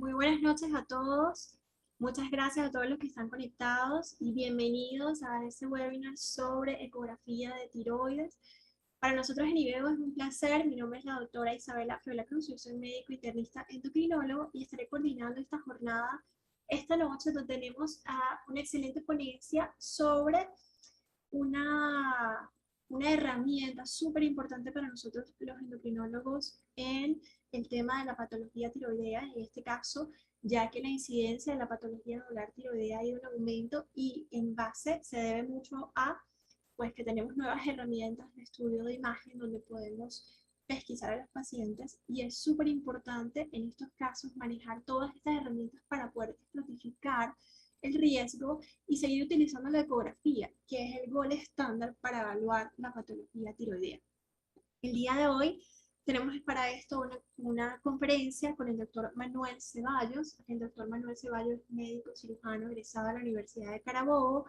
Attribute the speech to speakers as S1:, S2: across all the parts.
S1: Muy buenas noches a todos. Muchas gracias a todos los que están conectados y bienvenidos a este webinar sobre ecografía de tiroides. Para nosotros en IBEGO es un placer. Mi nombre es la doctora Isabela Fiola Cruz. Yo soy médico internista endocrinólogo y estaré coordinando esta jornada esta noche, donde tenemos una excelente ponencia sobre una, una herramienta súper importante para nosotros los endocrinólogos en el tema de la patología tiroidea, en este caso, ya que la incidencia de la patología nodular tiroidea ha ido en aumento y en base se debe mucho a pues que tenemos nuevas herramientas de estudio de imagen donde podemos pesquisar a los pacientes y es súper importante en estos casos manejar todas estas herramientas para poder estratificar el riesgo y seguir utilizando la ecografía, que es el gol estándar para evaluar la patología tiroidea. El día de hoy tenemos para esto una conferencia con el doctor Manuel Ceballos. El doctor Manuel Ceballos es médico cirujano egresado de la Universidad de Carabobo,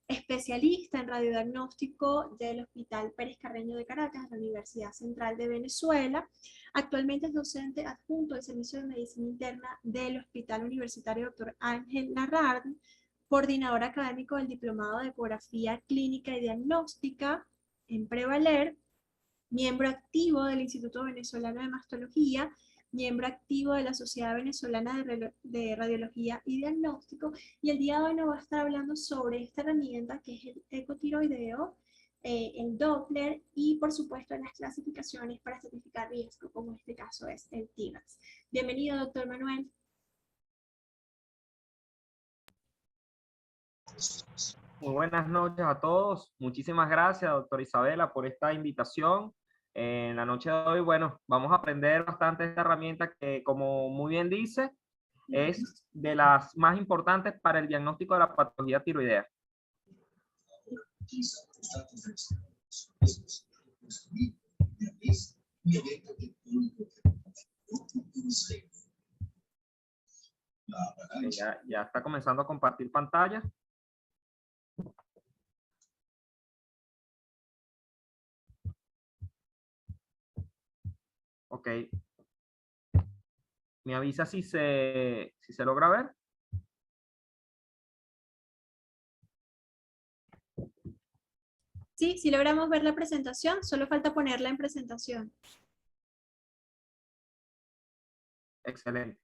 S1: especialista en radiodiagnóstico del Hospital Pérez Carreño de Caracas, de la Universidad Central de Venezuela. Actualmente es docente adjunto del Servicio de Medicina Interna del Hospital Universitario Dr. Ángel Larrard, coordinador académico del Diplomado de Ecografía Clínica y Diagnóstica en Prevaler, miembro activo del Instituto Venezolano de Mastología, miembro activo de la Sociedad Venezolana de Radiología y Diagnóstico, y el día de hoy nos va a estar hablando sobre esta herramienta que es el ecotiroideo, el Doppler y por supuesto las clasificaciones para certificar riesgo, como en este caso es el TIMAX. Bienvenido, doctor Manuel.
S2: Muy buenas noches a todos. Muchísimas gracias, doctora Isabela, por esta invitación. En la noche de hoy, bueno, vamos a aprender bastante de esta herramienta que, como muy bien dice, es de las más importantes para el diagnóstico de la patología tiroidea. Ya está comenzando a compartir pantalla. Ok. ¿Me avisa si se logra ver?
S1: Sí, sí logramos ver la presentación, solo falta ponerla en presentación.
S2: Excelente.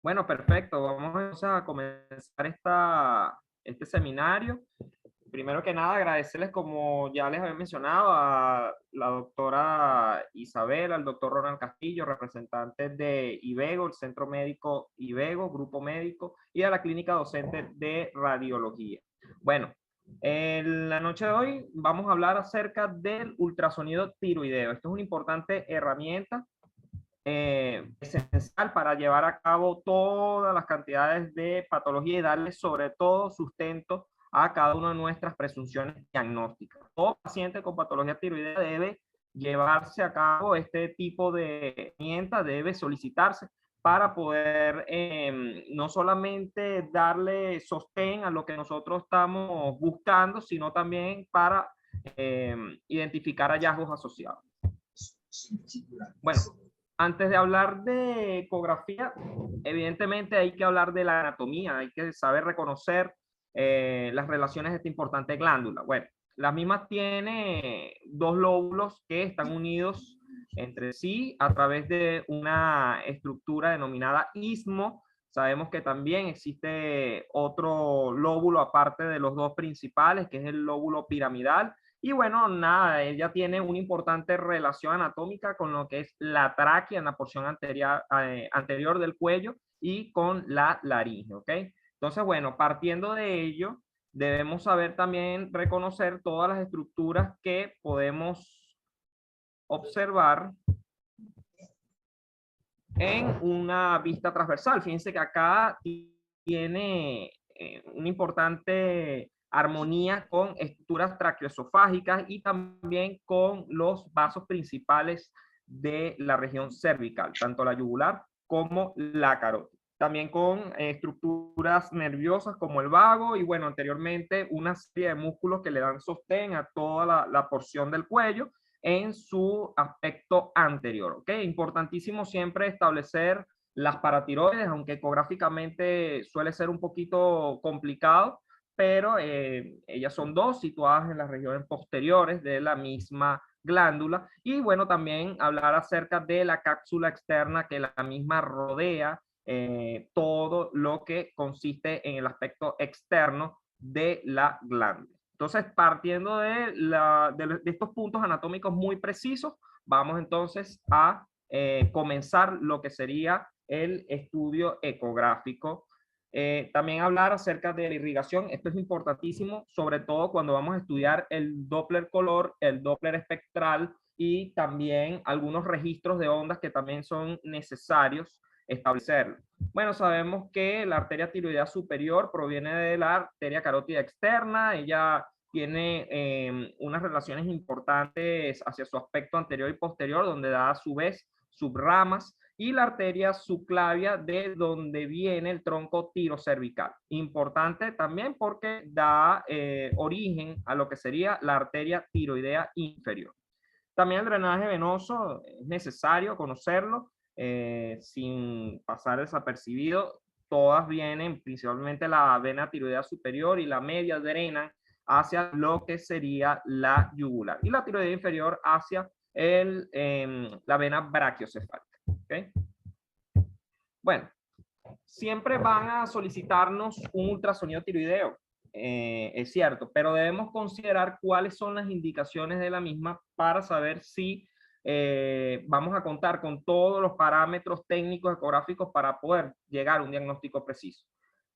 S2: Bueno, perfecto. Vamos a comenzar este seminario. Primero que nada, agradecerles, como ya les había mencionado, a la doctora Isabela, al doctor Ronald Castillo, representantes de IBEGO, el Centro Médico IBEGO, Grupo Médico, y a la Clínica Docente de Radiología. Bueno, en la noche de hoy vamos a hablar acerca del ultrasonido tiroideo. Esto es una importante herramienta esencial para llevar a cabo todas las cantidades de patología y darle sobre todo sustento a cada una de nuestras presunciones diagnósticas. Todo paciente con patología tiroidea debe llevarse a cabo este tipo de herramienta, debe solicitarse para poder no solamente darle sostén a lo que nosotros estamos buscando, sino también para identificar hallazgos asociados. Bueno, antes de hablar de ecografía, evidentemente hay que hablar de la anatomía, hay que saber reconocer las relaciones de esta importante glándula. Bueno, las mismas tiene dos lóbulos que están unidos entre sí a través de una estructura denominada istmo. Sabemos que también existe otro lóbulo aparte de los dos principales, que es el lóbulo piramidal. Y bueno, nada, ella tiene una importante relación anatómica con lo que es la tráquea en la porción anterior del cuello y con la laringe, ¿ok? Entonces, bueno, partiendo de ello, debemos saber también reconocer todas las estructuras que podemos observar en una vista transversal. Fíjense que acá tiene una importante armonía con estructuras traqueoesofágicas y también con los vasos principales de la región cervical, tanto la yugular como la carótida. También con estructuras nerviosas como el vago y, bueno, anteriormente una serie de músculos que le dan sostén a toda la porción del cuello. en su aspecto anterior. ¿Ok? Importantísimo siempre establecer las paratiroides, aunque ecográficamente suele ser un poquito complicado, pero ellas son dos situadas en las regiones posteriores de la misma glándula. Y bueno, también hablar acerca de la cápsula externa que la misma rodea todo lo que consiste en el aspecto externo de la glándula. Entonces, partiendo de estos puntos anatómicos muy precisos, vamos entonces a comenzar lo que sería el estudio ecográfico. También hablar acerca de la irrigación. Esto es importantísimo, sobre todo cuando vamos a estudiar el Doppler color, el Doppler espectral y también algunos registros de ondas que también son necesarios establecer. Bueno, sabemos que la arteria tiroidea superior proviene de la arteria carótida externa. Ella tiene unas relaciones importantes hacia su aspecto anterior y posterior, donde da a su vez subramas, y la arteria subclavia, de donde viene el tronco tirocervical. Importante también porque da origen a lo que sería la arteria tiroidea inferior. También el drenaje venoso es necesario conocerlo sin pasar desapercibido. Todas vienen, principalmente la vena tiroidea superior y la media, drenan hacia lo que sería la yugular, y la tiroidea inferior hacia la vena brachiocefálica. ¿Okay? Bueno, siempre van a solicitarnos un ultrasonido tiroideo, es cierto, pero debemos considerar cuáles son las indicaciones de la misma para saber si vamos a contar con todos los parámetros técnicos ecográficos para poder llegar a un diagnóstico preciso.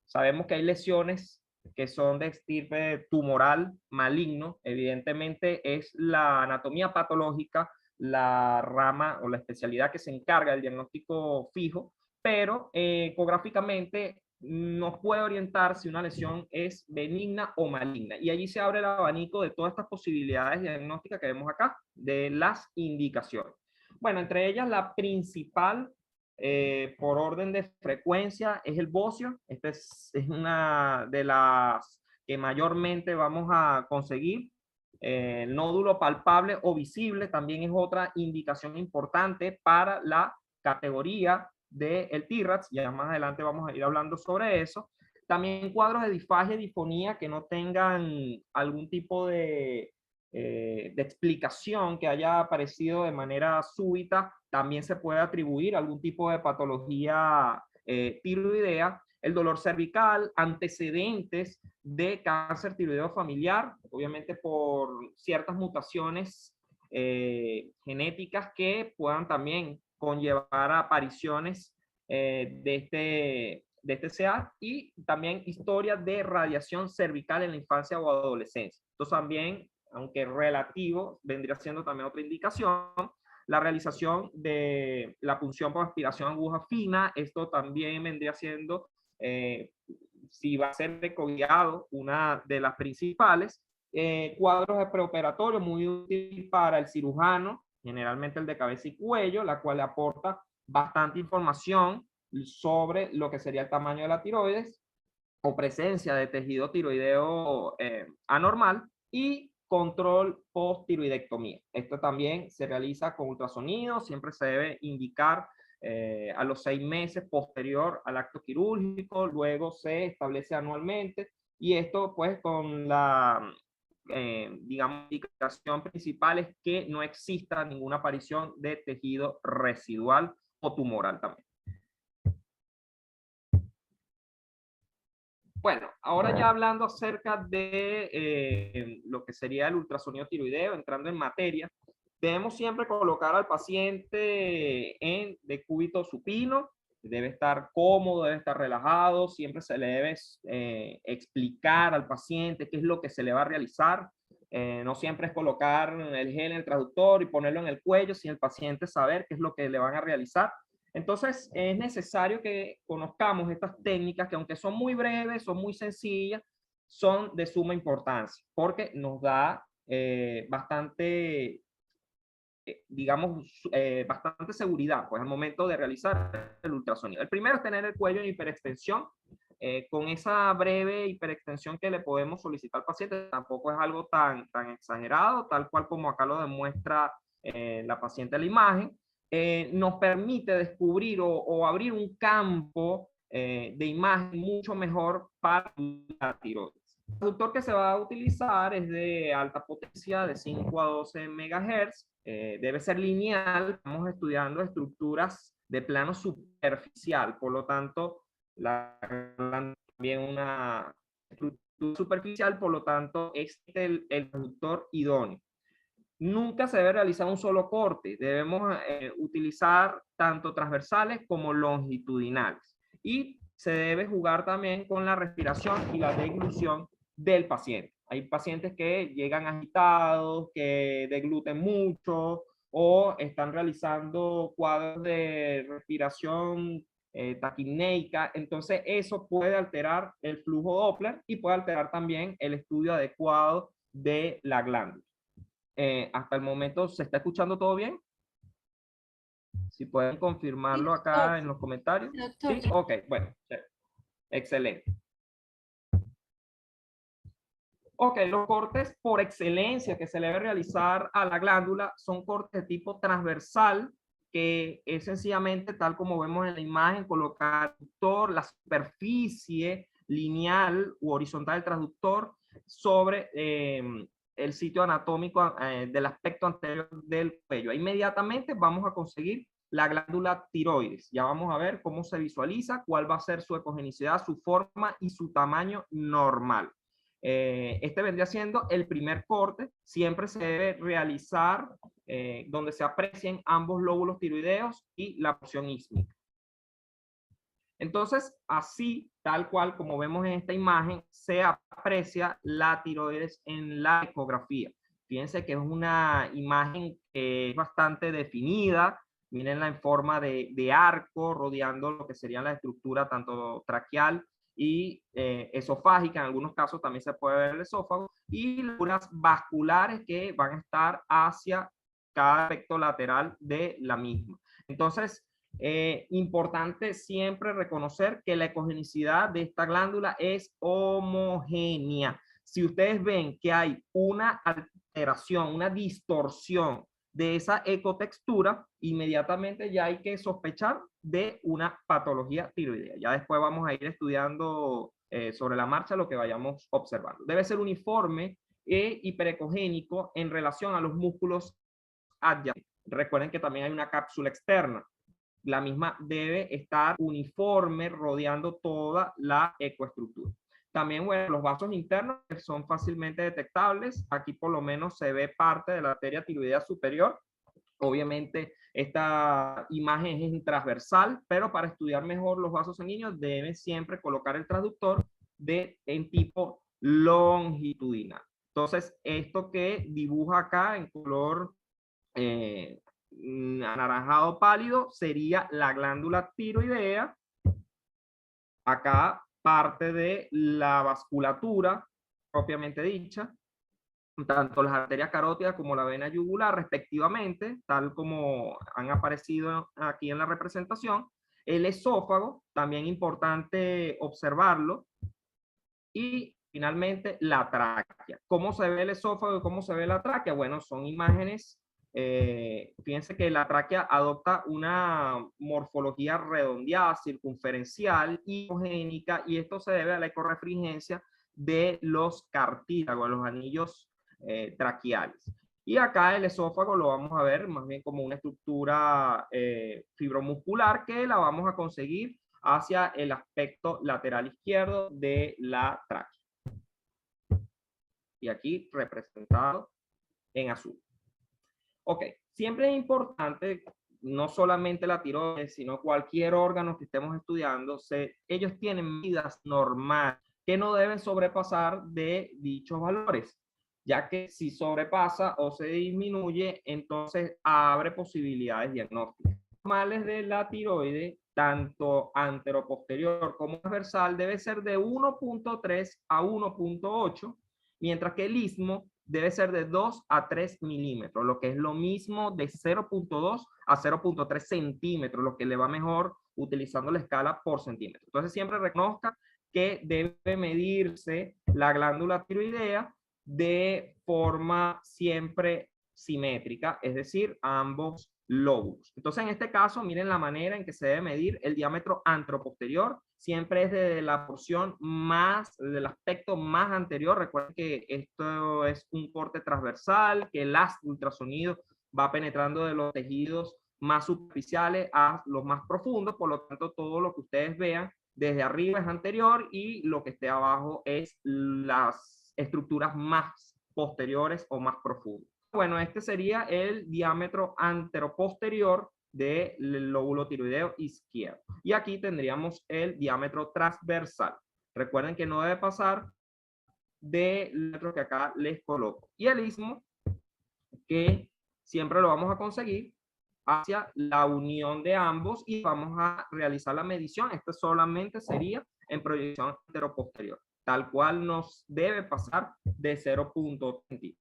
S2: Sabemos que hay lesiones que son de estirpe tumoral maligno. Evidentemente es la anatomía patológica la rama o la especialidad que se encarga del diagnóstico fijo, pero ecográficamente nos puede orientar si una lesión es benigna o maligna. Y allí se abre el abanico de todas estas posibilidades diagnósticas que vemos acá, de las indicaciones. Bueno, entre ellas la principal, por orden de frecuencia, es el bocio. Esta es una de las que mayormente vamos a conseguir. El nódulo palpable o visible también es otra indicación importante para la categoría del TIRAX. Ya más adelante vamos a ir hablando sobre eso. También cuadros de disfagia y disfonía que no tengan algún tipo de explicación que haya aparecido de manera súbita, también se puede atribuir algún tipo de patología tiroidea. El dolor cervical, antecedentes de cáncer tiroideo familiar, obviamente por ciertas mutaciones genéticas que puedan también conllevar a apariciones de este CA, y también historia de radiación cervical en la infancia o adolescencia. Esto también, aunque relativo, vendría siendo también otra indicación. La realización de la punción por aspiración aguja fina, esto también vendría siendo, si va a ser ecoguiado, una de las principales. Cuadros de preoperatorio, muy útil para el cirujano, generalmente el de cabeza y cuello, la cual le aporta bastante información sobre lo que sería el tamaño de la tiroides o presencia de tejido tiroideo anormal, y control post-tiroidectomía. Esto también se realiza con ultrasonido, siempre se debe indicar a los 6 meses posterior al acto quirúrgico, luego se establece anualmente, y esto pues con la, digamos, indicación principal es que no exista ninguna aparición de tejido residual o tumoral también. Bueno, ahora ya hablando acerca de lo que sería el ultrasonido tiroideo, entrando en materia, debemos siempre colocar al paciente en decúbito supino. Debe estar cómodo, debe estar relajado, siempre se le debe explicar al paciente qué es lo que se le va a realizar. No siempre es colocar el gel en el traductor y ponerlo en el cuello sin el paciente saber qué es lo que le van a realizar. Entonces, es necesario que conozcamos estas técnicas que, aunque son muy breves, son muy sencillas, son de suma importancia porque nos da bastante, digamos, bastante seguridad pues, al momento de realizar el ultrasonido. El primero es tener el cuello en hiperextensión. con esa breve hiperextensión que le podemos solicitar al paciente, tampoco es algo tan exagerado, tal cual como acá lo demuestra la paciente en la imagen, nos permite descubrir o abrir un campo de imagen mucho mejor para la tiroides. El traductor que se va a utilizar es de alta potencia, de 5 a 12 MHz, debe ser lineal, estamos estudiando estructuras de plano superficial, por lo tanto, también una estructura superficial, por lo tanto, es el traductor idóneo. Nunca se debe realizar un solo corte, debemos utilizar tanto transversales como longitudinales. Y se debe jugar también con la respiración y la deglución del paciente. Hay pacientes que llegan agitados, que degluten mucho o están realizando cuadros de respiración taquineica, entonces eso puede alterar el flujo Doppler y puede alterar también el estudio adecuado de la glándula. Hasta el momento, ¿se está escuchando todo bien? Si pueden confirmarlo acá en los comentarios. ¿Sí? Ok, bueno, excelente. Ok, los cortes por excelencia que se le debe realizar a la glándula son cortes de tipo transversal, que es sencillamente, tal como vemos en la imagen, colocar el transductor, la superficie lineal u horizontal del transductor sobre el sitio anatómico del aspecto anterior del cuello. Inmediatamente vamos a conseguir la glándula tiroides. Ya vamos a ver cómo se visualiza, cuál va a ser su ecogenicidad, su forma y su tamaño normal. Este vendría siendo el primer corte. Siempre se debe realizar donde se aprecien ambos lóbulos tiroideos y la porción ísmica. Entonces, así, tal cual como vemos en esta imagen, se aprecia la tiroides en la ecografía. Fíjense que es una imagen que es bastante definida. Mírenla en forma de arco, rodeando lo que sería la estructura tanto traqueal y esofágica. En algunos casos también se puede ver el esófago. Y las vasculares que van a estar hacia cada aspecto lateral de la misma. Entonces, importante siempre reconocer que la ecogenicidad de esta glándula es homogénea. Si ustedes ven que hay una alteración, una distorsión de esa ecotextura, inmediatamente ya hay que sospechar de una patología tiroidea. Ya después vamos a ir estudiando sobre la marcha lo que vayamos observando. Debe ser uniforme e hiperecogénico en relación a los músculos adyacentes. Recuerden que también hay una cápsula externa. La misma debe estar uniforme rodeando toda la ecoestructura. También, bueno, los vasos internos son fácilmente detectables. Aquí por lo menos se ve parte de la arteria tiroidea superior. Obviamente esta imagen es transversal, pero para estudiar mejor los vasos sanguíneos deben siempre colocar el transductor en tipo longitudinal. Entonces, esto que dibuja acá en color anaranjado pálido sería la glándula tiroidea. Acá parte de la vasculatura propiamente dicha, tanto las arterias carótidas como la vena yugular respectivamente, tal como han aparecido aquí en la representación. El esófago, también importante observarlo. Y finalmente la tráquea. ¿Cómo se ve el esófago y cómo se ve la tráquea? Bueno, son imágenes. Fíjense que la tráquea adopta una morfología redondeada, circunferencial y homogénica, y esto se debe a la ecorefringencia de los cartílagos, los anillos traqueales. Y acá el esófago lo vamos a ver más bien como una estructura fibromuscular que la vamos a conseguir hacia el aspecto lateral izquierdo de la tráquea. Y aquí representado en azul. Ok, siempre es importante, no solamente la tiroides, sino cualquier órgano que estemos estudiando, ellos tienen medidas normales que no deben sobrepasar de dichos valores, ya que si sobrepasa o se disminuye, entonces abre posibilidades diagnósticas. Normales de la tiroides, tanto anteroposterior como transversal, debe ser de 1.3 a 1.8, mientras que el istmo debe ser de 2 a 3 milímetros, lo que es lo mismo de 0.2 a 0.3 centímetros, lo que le va mejor utilizando la escala por centímetro. Entonces siempre reconozca que debe medirse la glándula tiroidea de forma siempre simétrica, es decir, ambos lóbulos. Entonces, en este caso, miren la manera en que se debe medir el diámetro anteroposterior, siempre es de la porción más, del aspecto más anterior. Recuerden que esto es un corte transversal, que el haz de ultrasonido va penetrando de los tejidos más superficiales a los más profundos, por lo tanto, todo lo que ustedes vean desde arriba es anterior y lo que esté abajo es las estructuras más posteriores o más profundas. Bueno, este sería el diámetro anteroposterior del lóbulo tiroideo izquierdo. Y aquí tendríamos el diámetro transversal. Recuerden que no debe pasar del diámetro que acá les coloco. Y el istmo, que siempre lo vamos a conseguir hacia la unión de ambos y vamos a realizar la medición. Este solamente sería en proyección anteroposterior, tal cual nos debe pasar de 0.30.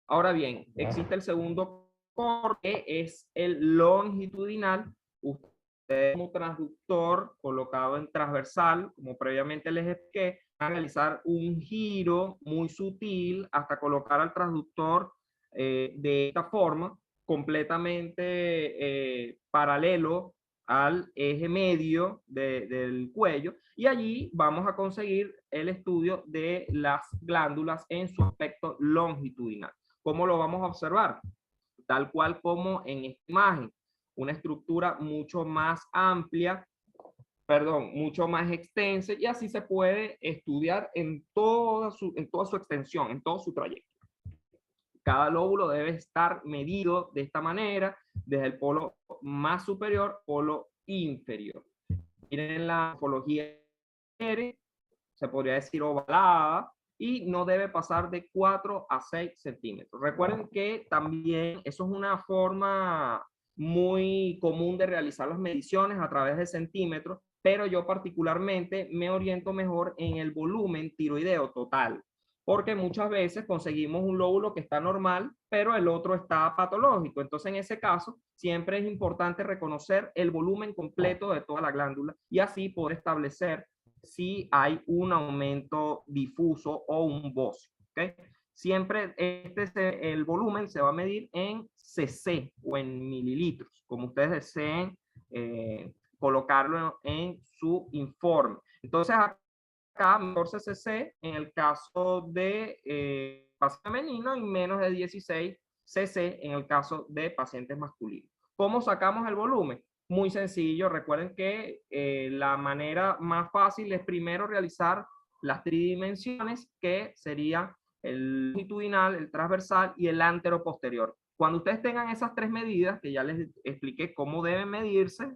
S2: Ahora bien, existe el segundo corte, que es el longitudinal. Usted como transductor colocado en transversal, como previamente les expliqué, va a realizar un giro muy sutil hasta colocar al transductor de esta forma, completamente paralelo al eje medio del cuello, y allí vamos a conseguir el estudio de las glándulas en su aspecto longitudinal. ¿Cómo lo vamos a observar? Tal cual como en esta imagen, una estructura mucho más amplia, perdón, mucho más extensa, y así se puede estudiar en toda su extensión, en todo su trayecto. Cada lóbulo debe estar medido de esta manera, desde el polo más superior, polo inferior. Miren la morfología, se podría decir ovalada, y no debe pasar de 4 a 6 centímetros. Recuerden que también eso es una forma muy común de realizar las mediciones a través de centímetros, pero yo particularmente me oriento mejor en el volumen tiroideo total, porque muchas veces conseguimos un lóbulo que está normal, pero el otro está patológico. Entonces, en ese caso, siempre es importante reconocer el volumen completo de toda la glándula y así poder establecer si hay un aumento difuso o un bocio. ¿Okay? Siempre el volumen se va a medir en cc o en mililitros, como ustedes deseen colocarlo en su informe. Entonces, acá 14 cc en el caso de paciente femenino y menos de 16 cc en el caso de pacientes masculinos. ¿Cómo sacamos el volumen? Muy sencillo. Recuerden que la manera más fácil es primero realizar las tridimensiones, que serían el longitudinal, el transversal y el anteroposterior. Cuando ustedes tengan esas tres medidas, que ya les expliqué cómo deben medirse,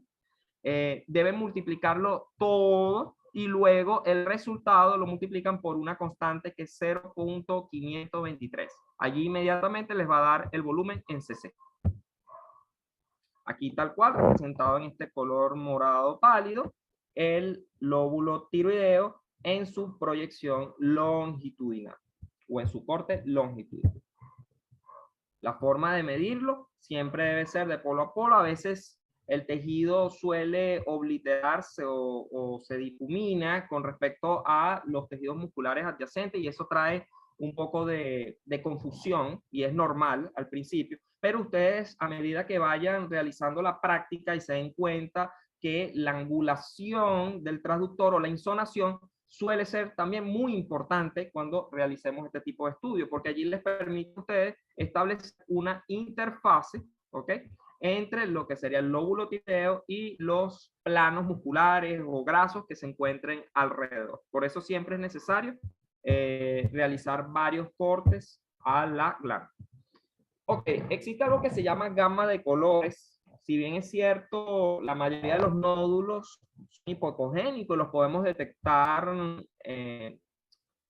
S2: deben multiplicarlo todo y luego el resultado lo multiplican por una constante que es 0.523. Allí inmediatamente les va a dar el volumen en cc. Aquí tal cual, representado en este color morado pálido, el lóbulo tiroideo en su proyección longitudinal o en su corte longitudinal. La forma de medirlo siempre debe ser de polo a polo. A veces el tejido suele obliterarse o se difumina con respecto a los tejidos musculares adyacentes y eso trae un poco de confusión y es normal al principio, pero ustedes a medida que vayan realizando la práctica y se den cuenta que la angulación del transductor o la insonación suele ser también muy importante cuando realicemos este tipo de estudios, porque allí les permite a ustedes establecer una interfase, ¿ok?, entre lo que sería el lóbulo tiroideo y los planos musculares o grasos que se encuentren alrededor. Por eso siempre es necesario realizar varios cortes a la glándula. Ok, existe algo que se llama gama de colores. Si bien es cierto, la mayoría de los nódulos son hipocogénicos, los podemos detectar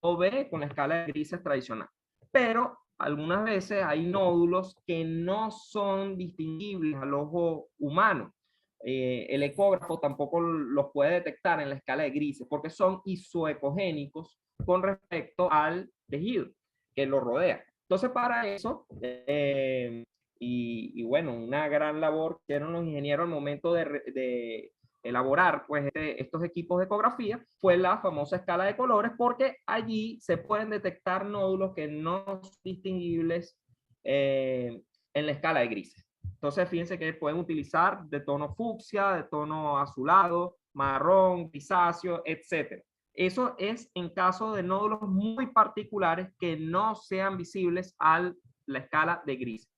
S2: OB con la escala de grises tradicional. Pero algunas veces hay nódulos que no son distinguibles al ojo humano. El ecógrafo tampoco los puede detectar en la escala de grises porque son isoecogénicos con respecto al tejido que lo rodea. Entonces, para eso, y bueno, una gran labor que hicieron los ingenieros al momento de elaborar pues estos equipos de ecografía fue la famosa escala de colores, porque allí se pueden detectar nódulos que no son distinguibles en la escala de grises. Entonces fíjense que pueden utilizar de tono fucsia, de tono azulado, marrón, grisáceo, etc. Eso es en caso de nódulos muy particulares que no sean visibles a la escala de gris.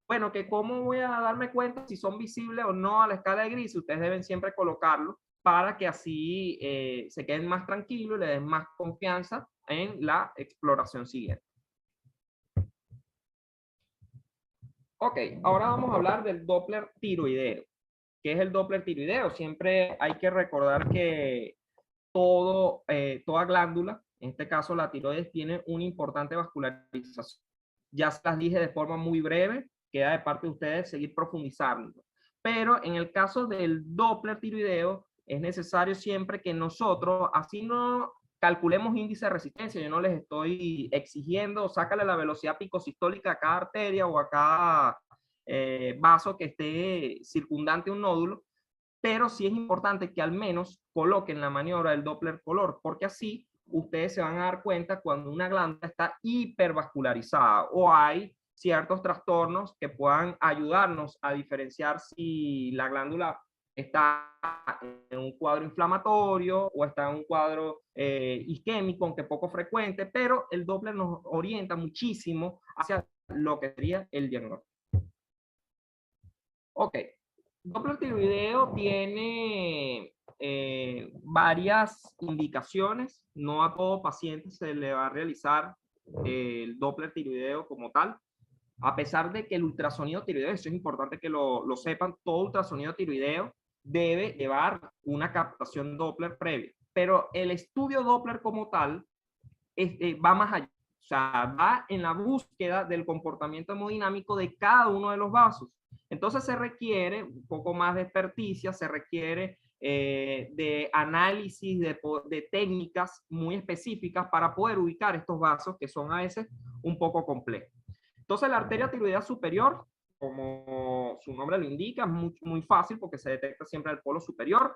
S2: Bueno, que cómo voy a darme cuenta si son visibles o no a la escala de gris. Ustedes deben siempre colocarlo para que así se queden más tranquilos y le den más confianza en la exploración siguiente. Ok, ahora vamos a hablar del Doppler tiroideo. ¿Qué es el Doppler tiroideo? Siempre hay que recordar que toda glándula, en este caso la tiroides, tiene una importante vascularización. Ya se las dije de forma muy breve, queda de parte de ustedes seguir profundizando. Pero en el caso del Doppler tiroideo, es necesario siempre que nosotros, así no calculemos índice de resistencia, yo no les estoy exigiendo, sácale la velocidad picosistólica a cada arteria o a cada vaso que esté circundante un nódulo, pero sí es importante que al menos coloquen la maniobra del Doppler color, porque así ustedes se van a dar cuenta cuando una glándula está hipervascularizada o hay ciertos trastornos que puedan ayudarnos a diferenciar si la glándula está en un cuadro inflamatorio o está en un cuadro isquémico, aunque poco frecuente, pero el Doppler nos orienta muchísimo hacia lo que sería el diagnóstico. Ok, Doppler tiroideo tiene varias indicaciones. No a todo paciente se le va a realizar el Doppler tiroideo como tal. A pesar de que el ultrasonido tiroideo, eso es importante que lo sepan, todo ultrasonido tiroideo debe llevar una captación Doppler previa. Pero el estudio Doppler como tal va más allá. O sea, va en la búsqueda del comportamiento hemodinámico de cada uno de los vasos. Entonces se requiere un poco más de experticia, se requiere de análisis, de técnicas muy específicas para poder ubicar estos vasos que son a veces un poco complejos. Entonces la arteria tiroidea superior, como su nombre lo indica, es muy fácil porque se detecta siempre el polo superior.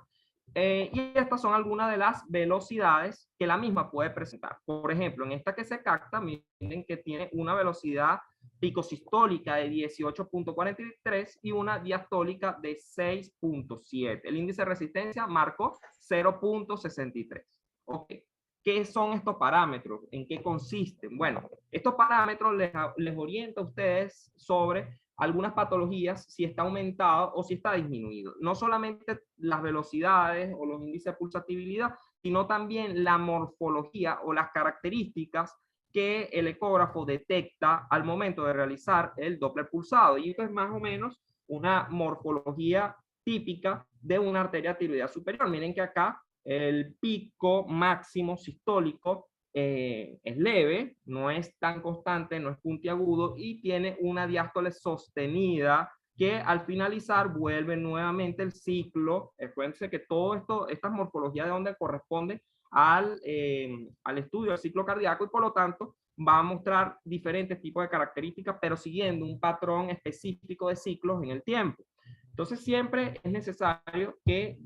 S2: Y estas son algunas de las velocidades que la misma puede presentar. Por ejemplo, en esta que se capta, miren que tiene una velocidad picosistólica de 18.43 y una diastólica de 6.7. El índice de resistencia marcó 0.63. Ok. ¿Qué son estos parámetros? ¿En qué consisten? Bueno, estos parámetros les orienta a ustedes sobre algunas patologías, si está aumentado o si está disminuido. No solamente las velocidades o los índices de pulsatividad, sino también la morfología o las características que el ecógrafo detecta al momento de realizar el Doppler pulsado. Y esto es más o menos una morfología típica de una arteria tiroidea superior. Miren que acá el pico máximo sistólico es leve, no es tan constante, no es puntiagudo y tiene una diástole sostenida que al finalizar vuelve nuevamente el ciclo. Acuérdense que todo esto, estas morfologías de onda corresponden al estudio del ciclo cardíaco y por lo tanto va a mostrar diferentes tipos de características, pero siguiendo un patrón específico de ciclos en el tiempo. Entonces siempre es necesario que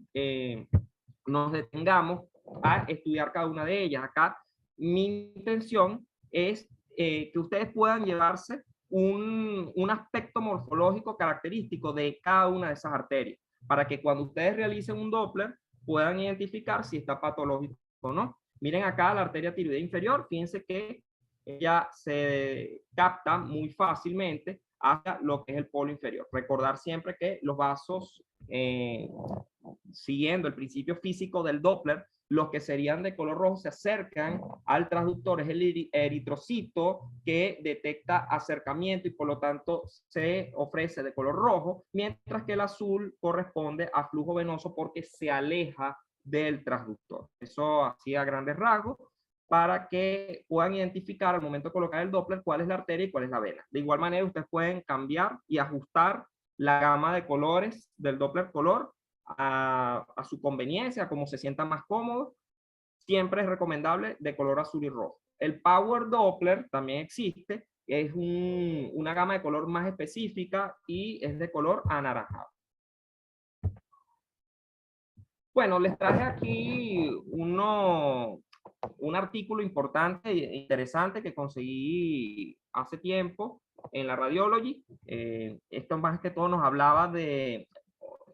S2: nos detengamos a estudiar cada una de ellas. Acá mi intención es que ustedes puedan llevarse un aspecto morfológico característico de cada una de esas arterias, para que cuando ustedes realicen un Doppler puedan identificar si está patológico o no. Miren acá la arteria tiroidea inferior, fíjense que ella se capta muy fácilmente hacia lo que es el polo inferior. Recordar siempre que los vasos, siguiendo el principio físico del Doppler, los que serían de color rojo se acercan al transductor, es el eritrocito que detecta acercamiento y por lo tanto se ofrece de color rojo, mientras que el azul corresponde a flujo venoso porque se aleja del transductor. Eso así a grandes rasgos, para que puedan identificar al momento de colocar el Doppler cuál es la arteria y cuál es la vena. De igual manera, ustedes pueden cambiar y ajustar la gama de colores del Doppler color a su conveniencia, como se sienta más cómodo. Siempre es recomendable de color azul y rojo. El Power Doppler también existe, es una gama de color más específica y es de color anaranjado. Bueno, les traje aquí un artículo importante e interesante que conseguí hace tiempo en la Radiology. Esto más que todo nos hablaba de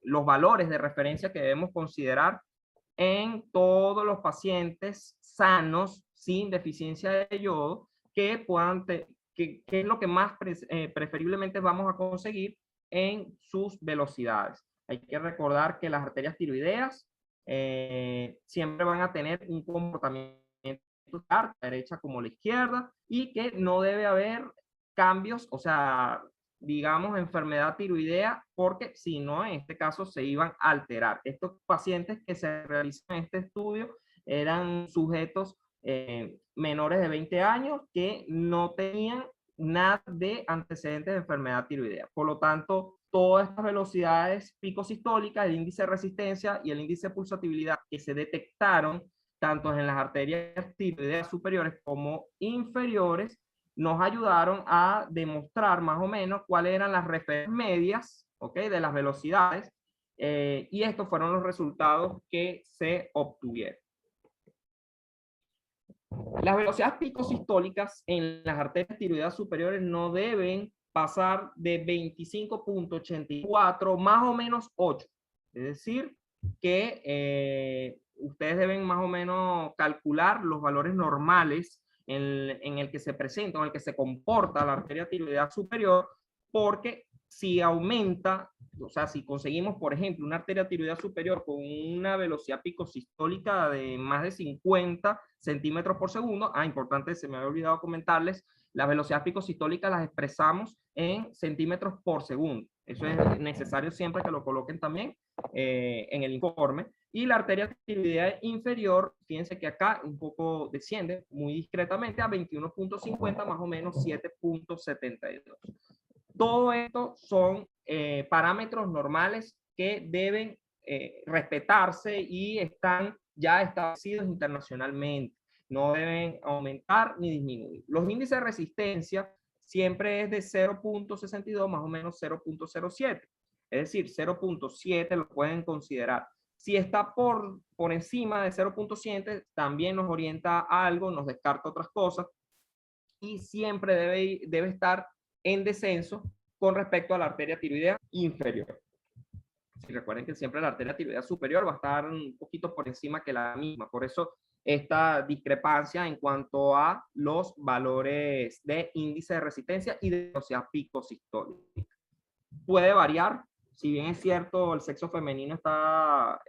S2: los valores de referencia que debemos considerar en todos los pacientes sanos sin deficiencia de yodo que puedan, que es lo que más preferiblemente vamos a conseguir en sus velocidades. Hay que recordar que las arterias tiroideas siempre van a tener un comportamiento la derecha como la izquierda y que no debe haber cambios, o sea, digamos, enfermedad tiroidea, porque si no, en este caso se iban a alterar. Estos pacientes que se realizan en este estudio eran sujetos menores de 20 años que no tenían nada de antecedentes de enfermedad tiroidea. Por lo tanto, todas estas velocidades picosistólicas, el índice de resistencia y el índice de pulsatividad que se detectaron tanto en las arterias tiroideas superiores como inferiores, nos ayudaron a demostrar más o menos cuáles eran las referencias medias, ¿ok?, de las velocidades, y estos fueron los resultados que se obtuvieron. Las velocidades picosistólicas en las arterias tiroideas superiores no deben pasar de 25.84 más o menos 8. Es decir, que ustedes deben más o menos calcular los valores normales en el que se presenta, en el que se comporta la arteria tiroidea superior, porque si aumenta, o sea, si conseguimos, por ejemplo, una arteria tiroidea superior con una velocidad picosistólica de más de 50 centímetros por segundo, importante, se me había olvidado comentarles, las velocidades picosistólicas las expresamos en centímetros por segundo. Eso es necesario siempre que lo coloquen también en el informe. Y la arteria tiroidea inferior, fíjense que acá un poco desciende muy discretamente a 21.50, más o menos 7.72. Todo esto son parámetros normales que deben respetarse y están ya establecidos internacionalmente. No deben aumentar ni disminuir. Los índices de resistencia siempre es de 0.62 más o menos 0.07. Es decir, 0.7 lo pueden considerar. Si está por encima de 0.7, también nos orienta a algo, nos descarta otras cosas y siempre debe estar en descenso con respecto a la arteria tiroidea inferior. Si recuerden que siempre la arteria tiroidea superior va a estar un poquito por encima que la misma. Por eso esta discrepancia en cuanto a los valores de índice de resistencia y de velocidad picosistólica. Puede variar, si bien es cierto, el sexo femenino está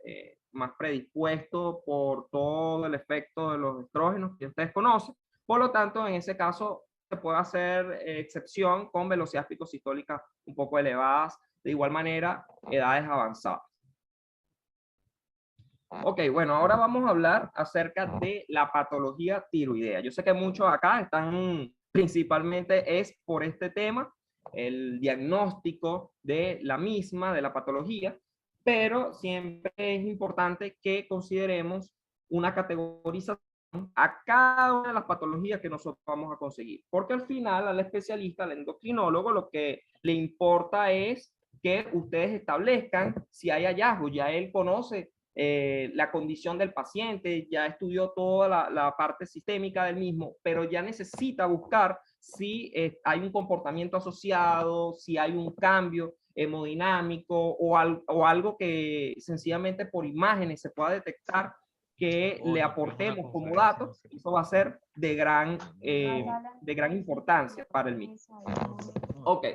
S2: más predispuesto por todo el efecto de los estrógenos que ustedes conocen. Por lo tanto, en ese caso, se puede hacer excepción con velocidades picosistólicas un poco elevadas, de igual manera, edades avanzadas. Ok, bueno, ahora vamos a hablar acerca de la patología tiroidea. Yo sé que muchos acá están principalmente es por este tema, el diagnóstico de la misma, de la patología, pero siempre es importante que consideremos una categorización a cada una de las patologías que nosotros vamos a conseguir, porque al final al especialista, al endocrinólogo, lo que le importa es que ustedes establezcan si hay hallazgos. Ya él conoce la condición del paciente, ya estudió toda la parte sistémica del mismo, pero ya necesita buscar si hay un comportamiento asociado, si hay un cambio hemodinámico o algo que sencillamente por imágenes se pueda detectar que le aportemos como datos. Eso va a ser de gran importancia para el mismo. Ok.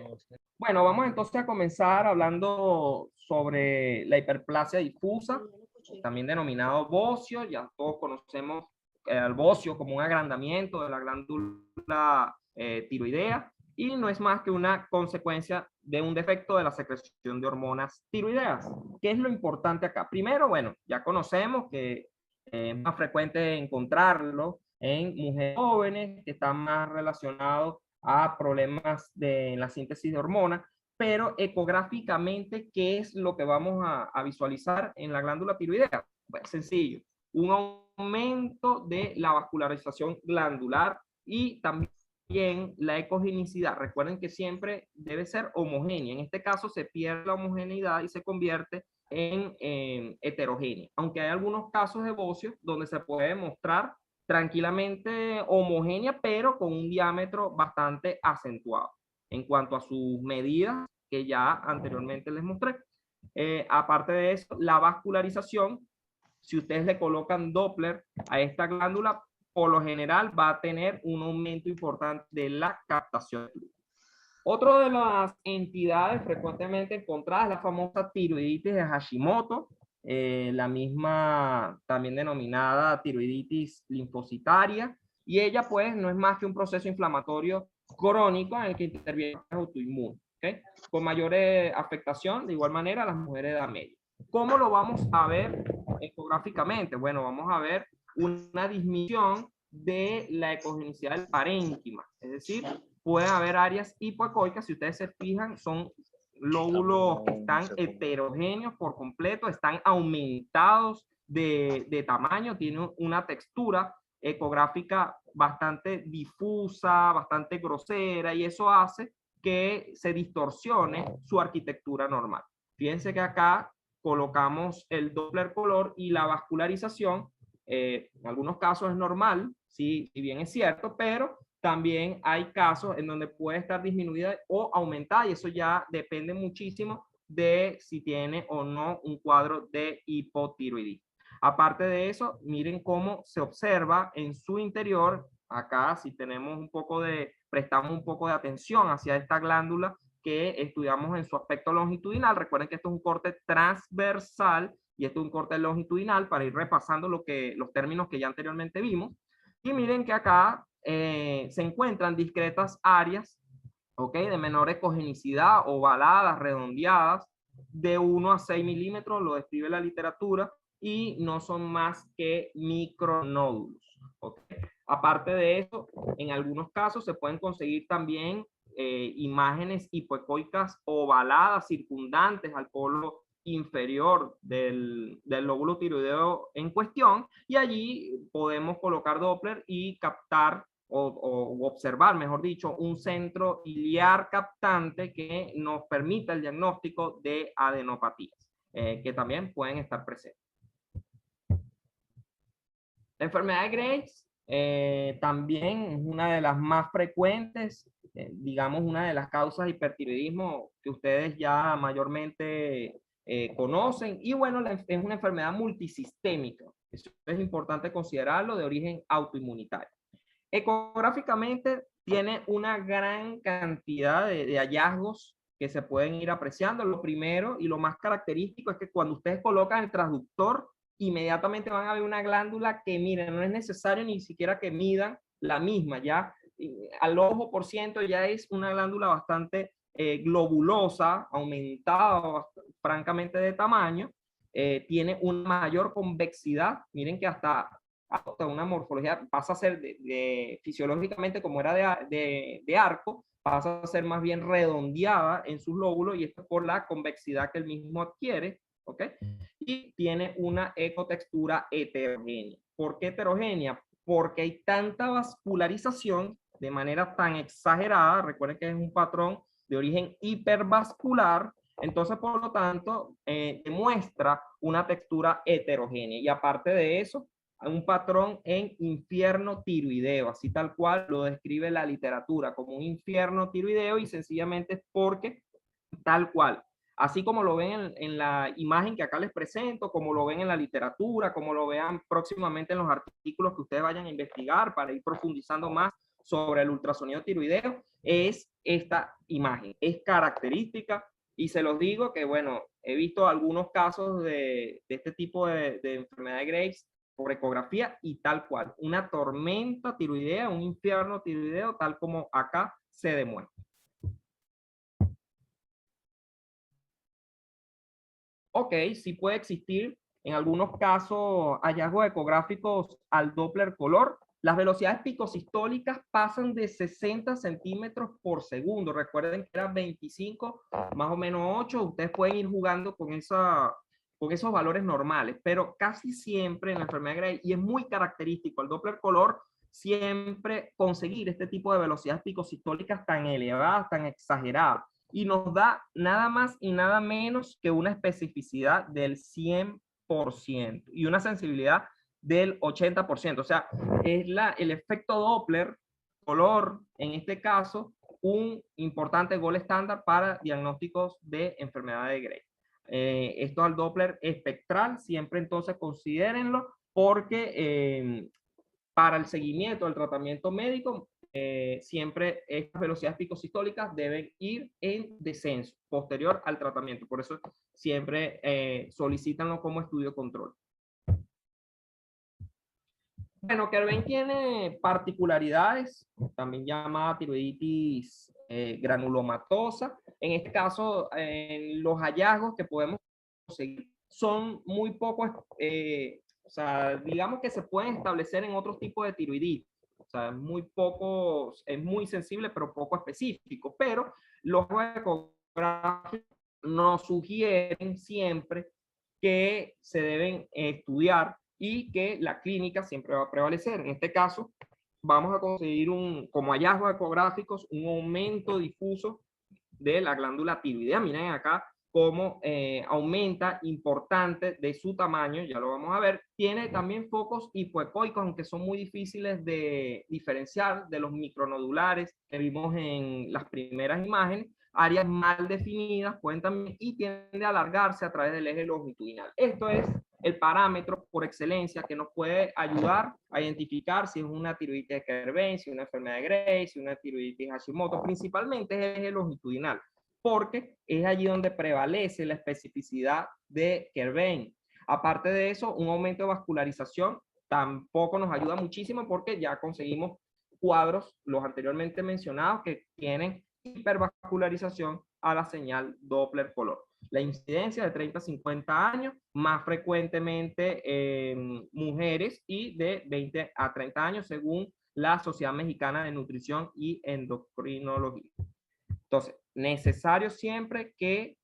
S2: Bueno, vamos entonces a comenzar hablando sobre la hiperplasia difusa, también denominado bocio. Ya todos conocemos el bocio como un agrandamiento de la glándula tiroidea, y no es más que una consecuencia de un defecto de la secreción de hormonas tiroideas. ¿Qué es lo importante acá? Primero, bueno, ya conocemos que es más frecuente encontrarlo en mujeres jóvenes que están más relacionados a problemas de la síntesis de hormonas, pero ecográficamente, ¿qué es lo que vamos a visualizar en la glándula tiroidea? Pues sencillo, un aumento de la vascularización glandular y también la ecogenicidad. Recuerden que siempre debe ser homogénea. En este caso se pierde la homogeneidad y se convierte en heterogénea, aunque hay algunos casos de bocio donde se puede mostrar tranquilamente homogénea, pero con un diámetro bastante acentuado en cuanto a sus medidas que ya anteriormente les mostré. Aparte de eso, la vascularización, si ustedes le colocan Doppler a esta glándula, por lo general va a tener un aumento importante de la captación. Otra de las entidades frecuentemente encontradas es la famosa tiroiditis de Hashimoto, la misma también denominada tiroiditis linfocitaria, y ella pues no es más que un proceso inflamatorio crónico en el que interviene el autoinmune, ¿okay? Con mayor afectación de igual manera a las mujeres de edad media. ¿Cómo lo vamos a ver ecográficamente? Bueno, vamos a ver una disminución de la ecogenicidad del parénquima, es decir, pueden haber áreas hipoecoicas, si ustedes se fijan, son lóbulos que están heterogéneos por completo, están aumentados de tamaño, tienen una textura ecográfica bastante difusa, bastante grosera, y eso hace que se distorsione su arquitectura normal. Fíjense que acá colocamos el Doppler color y la vascularización, en algunos casos es normal, si bien es cierto, pero también hay casos en donde puede estar disminuida o aumentada, y eso ya depende muchísimo de si tiene o no un cuadro de hipotiroidismo. Aparte de eso, miren cómo se observa en su interior. Acá, si tenemos prestamos un poco de atención hacia esta glándula que estudiamos en su aspecto longitudinal. Recuerden que esto es un corte transversal y esto es un corte longitudinal, para ir repasando los términos que ya anteriormente vimos. Y miren que acá se encuentran discretas áreas, ¿ok?, de menor ecogenicidad, ovaladas, redondeadas, de 1 a 6 milímetros, lo describe la literatura, y no son más que micronódulos, ¿okay? Aparte de eso, en algunos casos se pueden conseguir también imágenes hipoecoicas ovaladas, circundantes al polo inferior del lóbulo tiroideo en cuestión, y allí podemos colocar Doppler y captar o observar, mejor dicho, un centro iliar captante que nos permita el diagnóstico de adenopatías, que también pueden estar presentes. La enfermedad de Graves también es una de las más frecuentes, digamos, una de las causas de hipertiroidismo que ustedes ya mayormente conocen, y bueno, es una enfermedad multisistémica. Eso es importante considerarlo, de origen autoinmunitario. Ecográficamente tiene una gran cantidad de hallazgos que se pueden ir apreciando. Lo primero y lo más característico es que cuando ustedes colocan el transductor, inmediatamente van a ver una glándula que, miren, no es necesario ni siquiera que midan la misma, ya al ojo por ciento ya es una glándula bastante globulosa, aumentada francamente de tamaño, tiene una mayor convexidad, miren que hasta una morfología pasa a ser fisiológicamente, como era de arco, pasa a ser más bien redondeada en sus lóbulos, y esto es por la convexidad que el mismo adquiere, ¿ok? Y tiene una ecotextura heterogénea. ¿Por qué heterogénea? Porque hay tanta vascularización de manera tan exagerada. Recuerden que es un patrón de origen hipervascular, entonces por lo tanto demuestra una textura heterogénea, y aparte de eso, un patrón en infierno tiroideo, así tal cual lo describe la literatura, como un infierno tiroideo, y sencillamente es porque tal cual, así como lo ven en la imagen que acá les presento, como lo ven en la literatura, como lo vean próximamente en los artículos que ustedes vayan a investigar para ir profundizando más sobre el ultrasonido tiroideo, es esta imagen, es característica. Y se los digo que, bueno, he visto algunos casos de este tipo de enfermedad de Graves por ecografía, y tal cual, una tormenta tiroidea, un infierno tiroideo, tal como acá se demuestra. Ok, sí puede existir en algunos casos hallazgos ecográficos al Doppler color. Las velocidades picosistólicas pasan de 60 centímetros por segundo. Recuerden que eran 25, más o menos 8. Ustedes pueden ir jugando con esos valores normales, pero casi siempre en la enfermedad de Graves, y es muy característico el Doppler color, siempre conseguir este tipo de velocidades picosistólicas tan elevadas, tan exageradas. y nos da nada más y nada menos que una especificidad del 100% y una sensibilidad del 80%. O sea, es el efecto Doppler color, en este caso, un importante gold estándar para diagnósticos de enfermedad de Gray. Esto al Doppler espectral, siempre entonces considérenlo porque para el seguimiento del tratamiento médico, siempre estas velocidades picosistólicas deben ir en descenso posterior al tratamiento. Por eso siempre solicitanlo como estudio control. Bueno, Kerben tiene particularidades, también llamada tiroiditis granulomatosa. En este caso, los hallazgos que podemos conseguir son muy pocos, o sea, digamos que se pueden establecer en otros tipos de tiroiditis. O sea, muy poco, es muy sensible, pero poco específico. Pero los ecográficos nos sugieren siempre que se deben estudiar y que la clínica siempre va a prevalecer. En este caso, vamos a conseguir como hallazgos ecográficos un aumento difuso de la glándula tiroidea. Miren acá cómo aumenta importante de su tamaño, ya lo vamos a ver. Tiene también focos hipoecoicos, aunque son muy difíciles de diferenciar de los micronodulares que vimos en las primeras imágenes. Áreas mal definidas pueden también y tiende a alargarse a través del eje longitudinal. Esto es el parámetro por excelencia que nos puede ayudar a identificar si es una tiroiditis de Kerben, si es una enfermedad de Gray, si es una tiroiditis Hashimoto. Principalmente es el eje longitudinal, porque es allí donde prevalece la especificidad de Kerben. Aparte de eso, un aumento de vascularización tampoco nos ayuda muchísimo porque ya conseguimos cuadros, los anteriormente mencionados, que tienen hipervascularización a la señal Doppler color. La incidencia de 30 a 50 años, más frecuentemente en mujeres y de 20 a 30 años, según la Sociedad Mexicana de Nutrición y Endocrinología. Entonces, necesario siempre que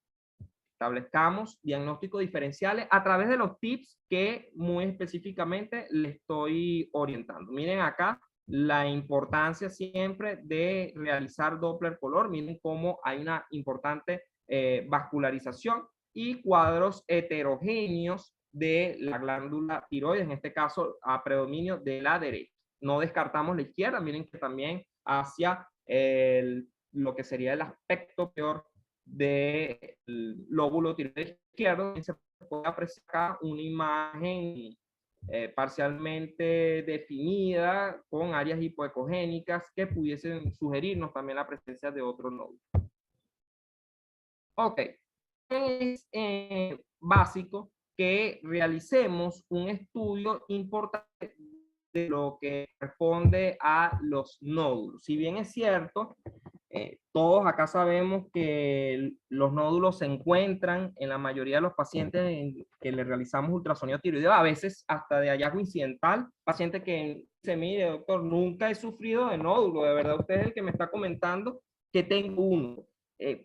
S2: establezcamos diagnósticos diferenciales a través de los tips que muy específicamente les estoy orientando. Miren acá la importancia siempre de realizar Doppler color. Miren cómo hay una importante vascularización y cuadros heterogéneos de la glándula tiroides, en este caso a predominio de la derecha. No descartamos la izquierda, miren que también hacia lo que sería el aspecto peor del lóbulo tiroideo izquierdo, se puede apreciar acá una imagen parcialmente definida con áreas hipoecogénicas que pudiesen sugerirnos también la presencia de otros nódulos. Ok, es básico que realicemos un estudio importante de lo que responde a los nódulos. Si bien es cierto, todos acá sabemos que los nódulos se encuentran en la mayoría de los pacientes que le realizamos ultrasonido tiroideo, a veces hasta de hallazgo incidental. Paciente que se mire, doctor, nunca he sufrido de nódulo, de verdad usted es el que me está comentando que tengo uno,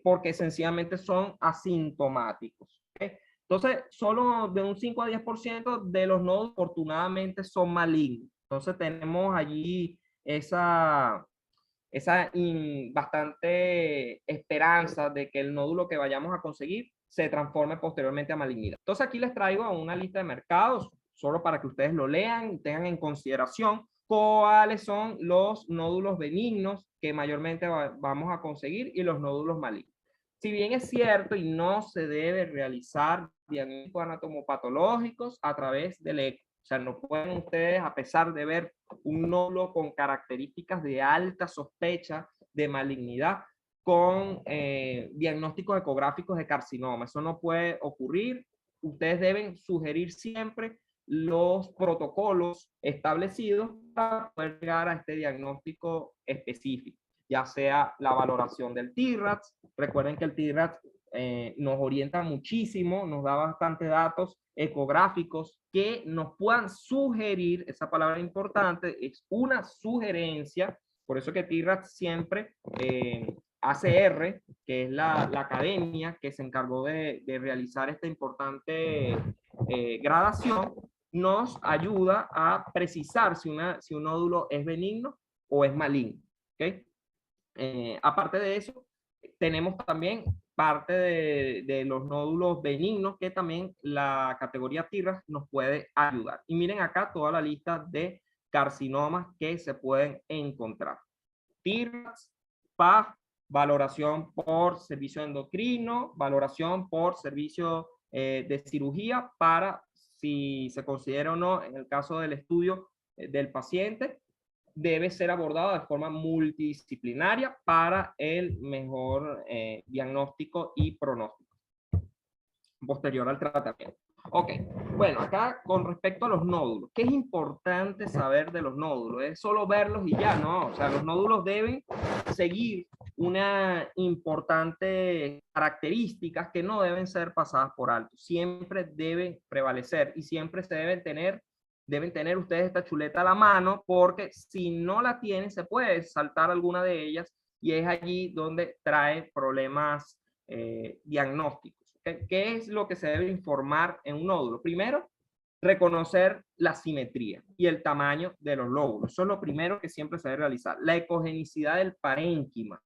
S2: porque sencillamente son asintomáticos. ¿Okay? Entonces, solo de un 5 a 10% de los nódulos, afortunadamente, son malignos. Entonces, tenemos allí esa bastante esperanza de que el nódulo que vayamos a conseguir se transforme posteriormente a malignidad. Entonces aquí les traigo una lista de mercados, solo para que ustedes lo lean y tengan en consideración cuáles son los nódulos benignos que mayormente vamos a conseguir y los nódulos malignos. Si bien es cierto y no se debe realizar diagnósticos anatomopatológicos a través del eco, o sea, no pueden ustedes, a pesar de ver un nódulo con características de alta sospecha de malignidad, con diagnósticos ecográficos de carcinoma. Eso no puede ocurrir. Ustedes deben sugerir siempre los protocolos establecidos para poder llegar a este diagnóstico específico, ya sea la valoración del TIRATS. Recuerden que el TIRATS nos orienta muchísimo, nos da bastantes datos ecográficos que nos puedan sugerir, esa palabra importante, es una sugerencia, por eso que TIRATS siempre, ACR, que es la academia que se encargó de realizar esta importante gradación, nos ayuda a precisar si un nódulo es benigno o es maligno. ¿Okay? Aparte de eso, tenemos también parte de los nódulos benignos que también la categoría TIRAS nos puede ayudar. Y miren acá toda la lista de carcinomas que se pueden encontrar. TIRAS, PAF, valoración por servicio endocrino, valoración por servicio de cirugía para si se considera o no en el caso del estudio del paciente, debe ser abordado de forma multidisciplinaria para el mejor diagnóstico y pronóstico posterior al tratamiento. Ok, bueno, acá con respecto a los nódulos, ¿qué es importante saber de los nódulos? ¿Es solo verlos y ya? No, o sea, los nódulos deben seguir una importante características que no deben ser pasadas por alto. Siempre deben prevalecer y siempre se deben tener ustedes esta chuleta a la mano, porque si no la tienen, se puede saltar alguna de ellas y es allí donde trae problemas diagnósticos. ¿Qué es lo que se debe informar en un nódulo? Primero, reconocer la simetría y el tamaño de los lóbulos. Eso es lo primero que siempre se debe realizar. La ecogenicidad del parénquima.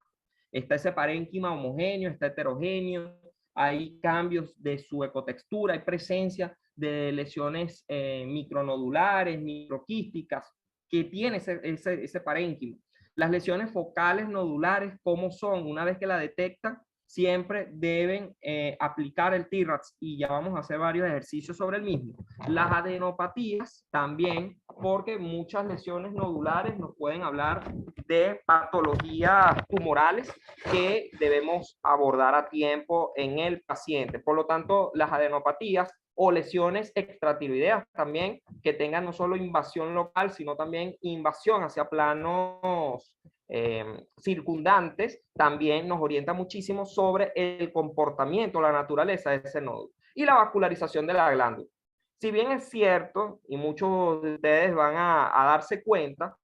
S2: Está ese parénquima homogéneo, está heterogéneo, hay cambios de su ecotextura, hay presencia de lesiones micronodulares, microquísticas, que tiene ese parénquima. Las lesiones focales nodulares, ¿cómo son? Una vez que la detectan, siempre deben aplicar el TIRADS y ya vamos a hacer varios ejercicios sobre el mismo. Las adenopatías también, porque muchas lesiones nodulares nos pueden hablar de patologías tumorales que debemos abordar a tiempo en el paciente. Por lo tanto, las adenopatías o lesiones extratiroideas también que tengan no solo invasión local, sino también invasión hacia planos circundantes, también nos orienta muchísimo sobre el comportamiento, la naturaleza de ese nódulo. Y la vascularización de la glándula. Si bien es cierto, y muchos de ustedes van a darse cuenta,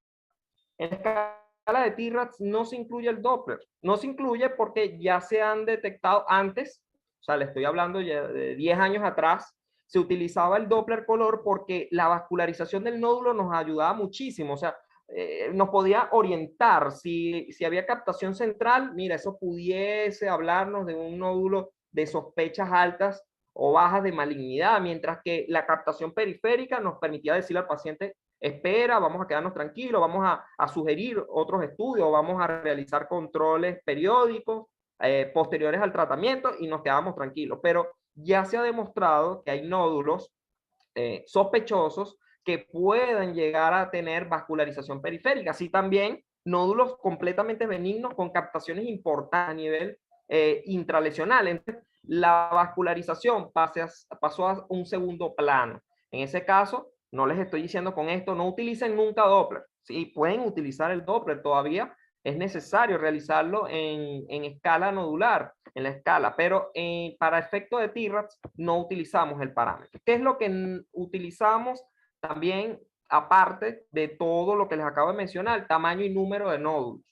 S2: en la escala de TIRADS no se incluye el Doppler. No se incluye porque ya se han detectado antes, o sea, le estoy hablando ya de 10 años atrás, se utilizaba el Doppler color porque la vascularización del nódulo nos ayudaba muchísimo. O sea, nos podía orientar si había captación central, mira, eso pudiese hablarnos de un nódulo de sospechas altas o bajas de malignidad, mientras que la captación periférica nos permitía decirle al paciente, espera, vamos a quedarnos tranquilos, vamos a sugerir otros estudios, vamos a realizar controles periódicos posteriores al tratamiento y nos quedamos tranquilos. Pero ya se ha demostrado que hay nódulos sospechosos que puedan llegar a tener vascularización periférica, así también nódulos completamente benignos con captaciones importantes a nivel intralesional. Entonces, la vascularización pasó a un segundo plano. En ese caso, no les estoy diciendo con esto, no utilicen nunca Doppler. Sí, pueden utilizar el Doppler todavía, es necesario realizarlo en escala nodular, en la escala, pero para efecto de TIRADS no utilizamos el parámetro. ¿Qué es lo que utilizamos también, aparte de todo lo que les acabo de mencionar? Tamaño y número de nódulos.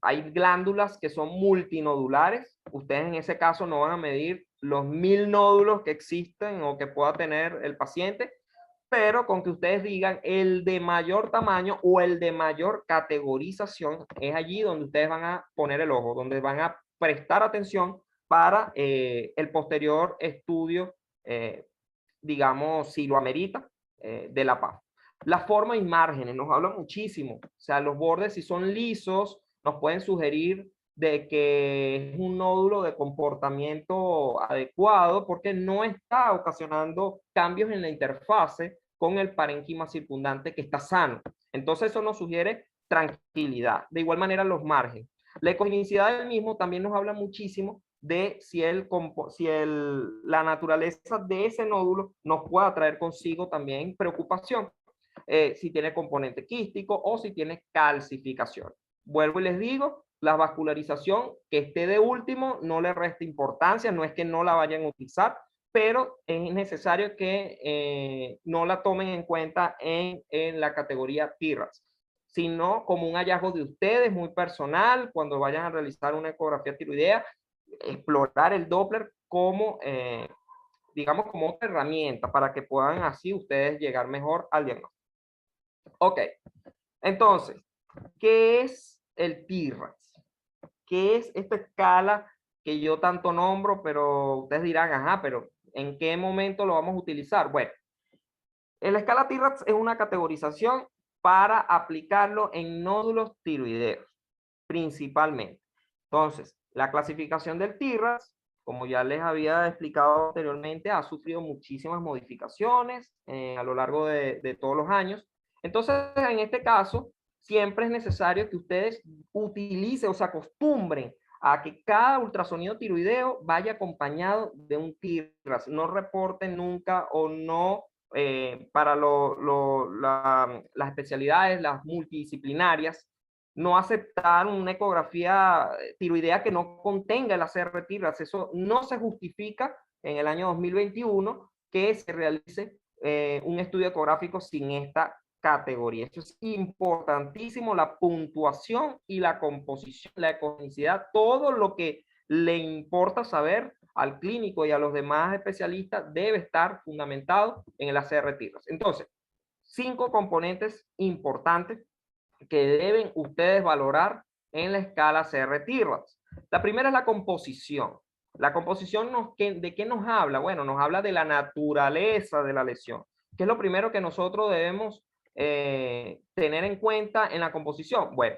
S2: Hay glándulas que son multinodulares. Ustedes en ese caso no van a medir los 1000 nódulos que existen o que pueda tener el paciente, pero con que ustedes digan el de mayor tamaño o el de mayor categorización, es allí donde ustedes van a poner el ojo, donde van a prestar atención para el posterior estudio, digamos, si lo amerita, de la PAF. La forma y márgenes nos hablan muchísimo. O sea, los bordes, si son lisos, nos pueden sugerir de que es un nódulo de comportamiento adecuado porque no está ocasionando cambios en la interfase con el parénquima circundante que está sano. Entonces eso nos sugiere tranquilidad. De igual manera los márgenes. La ecogenicidad del mismo también nos habla muchísimo de si la naturaleza de ese nódulo nos pueda traer consigo también preocupación. Si tiene componente quístico o si tiene calcificación. Vuelvo y les digo, la vascularización que esté de último no le resta importancia, no es que no la vayan a utilizar, pero es necesario que no la tomen en cuenta en la categoría TIRADS, sino como un hallazgo de ustedes muy personal, cuando vayan a realizar una ecografía tiroidea, explorar el Doppler como, digamos, como otra herramienta para que puedan así ustedes llegar mejor al diagnóstico. Ok, entonces, ¿qué es el TIRADS? ¿qué es esta escala que yo tanto nombro? Pero ustedes dirán, ajá, pero ¿en qué momento lo vamos a utilizar? Bueno, la escala TIRATS es una categorización para aplicarlo en nódulos tiroideos, principalmente. Entonces, la clasificación del TIRATS, como ya les había explicado anteriormente, ha sufrido muchísimas modificaciones a lo largo de todos los años. Entonces, en este caso, siempre es necesario que ustedes utilicen o se acostumbren a que cada ultrasonido tiroideo vaya acompañado de un TIRATS. No reporten nunca o no para las especialidades, las multidisciplinarias, no aceptar una ecografía tiroidea que no contenga el ACR TIRATS. Eso no se justifica en el año 2021 que se realice un estudio ecográfico sin esta categoría. Eso es importantísimo, la puntuación y la composición, la ecogenicidad, todo lo que le importa saber al clínico y a los demás especialistas debe estar fundamentado en el ACR TIRATS. Entonces, 5 componentes importantes que deben ustedes valorar en la escala ACR TIRATS. La primera es la composición. La composición ¿de qué nos habla? Bueno, nos habla de la naturaleza de la lesión. ¿Qué es lo primero que nosotros debemos tener en cuenta en la composición? Bueno,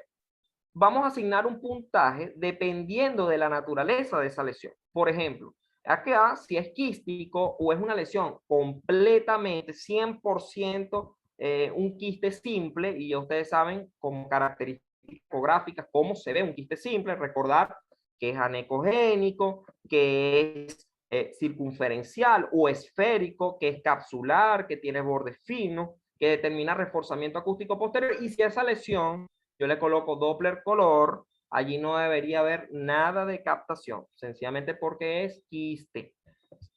S2: vamos a asignar un puntaje dependiendo de la naturaleza de esa lesión. Por ejemplo, acá si es quístico o es una lesión completamente 100% un quiste simple, y ya ustedes saben como características ecográficas cómo se ve un quiste simple, recordar que es anecogénico, que es circunferencial o esférico, que es capsular, que tiene bordes finos, que determina reforzamiento acústico posterior, y si esa lesión yo le coloco Doppler color, allí no debería haber nada de captación, sencillamente porque es quiste.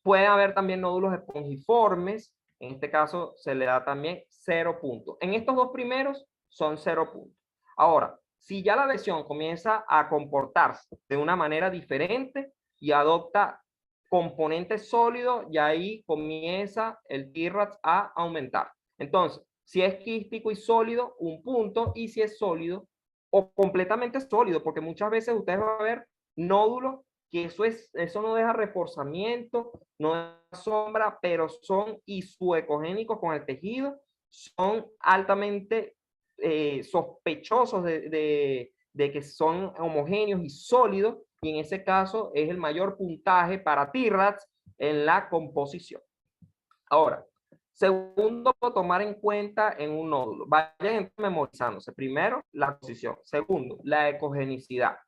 S2: Puede haber también nódulos espongiformes, en este caso se le da también 0 puntos. En estos dos primeros son 0 puntos. Ahora, si ya la lesión comienza a comportarse de una manera diferente y adopta componentes sólidos, y ahí comienza el TIRATS a aumentar. Entonces, si es quístico y sólido, 1 punto, y si es sólido o completamente sólido, porque muchas veces ustedes van a ver nódulos que eso no deja reforzamiento, no deja sombra, pero son isoecogénicos con el tejido, son altamente sospechosos de que son homogéneos y sólidos, y en ese caso es el mayor puntaje para TIRATS en la composición. Ahora, segundo, tomar en cuenta en un nódulo. Vayan memorizándose. Primero, la posición. Segundo, la ecogenicidad.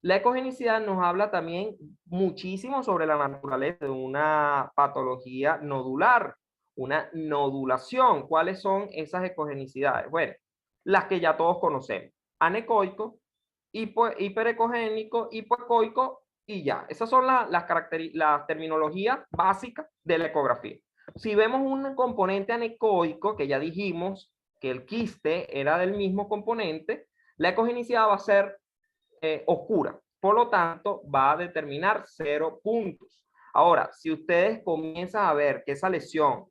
S2: La ecogenicidad nos habla también muchísimo sobre la naturaleza de una patología nodular, una nodulación. ¿Cuáles son esas ecogenicidades? Bueno, las que ya todos conocemos. Anecoico, hiperecogénico, hipoecoico y ya. Esas son las terminologías básicas de la ecografía. Si vemos un componente anecoico, que ya dijimos que el quiste era del mismo componente, la ecogenicidad va a ser oscura. Por lo tanto, va a determinar 0 puntos. Ahora, si ustedes comienzan a ver que esa lesión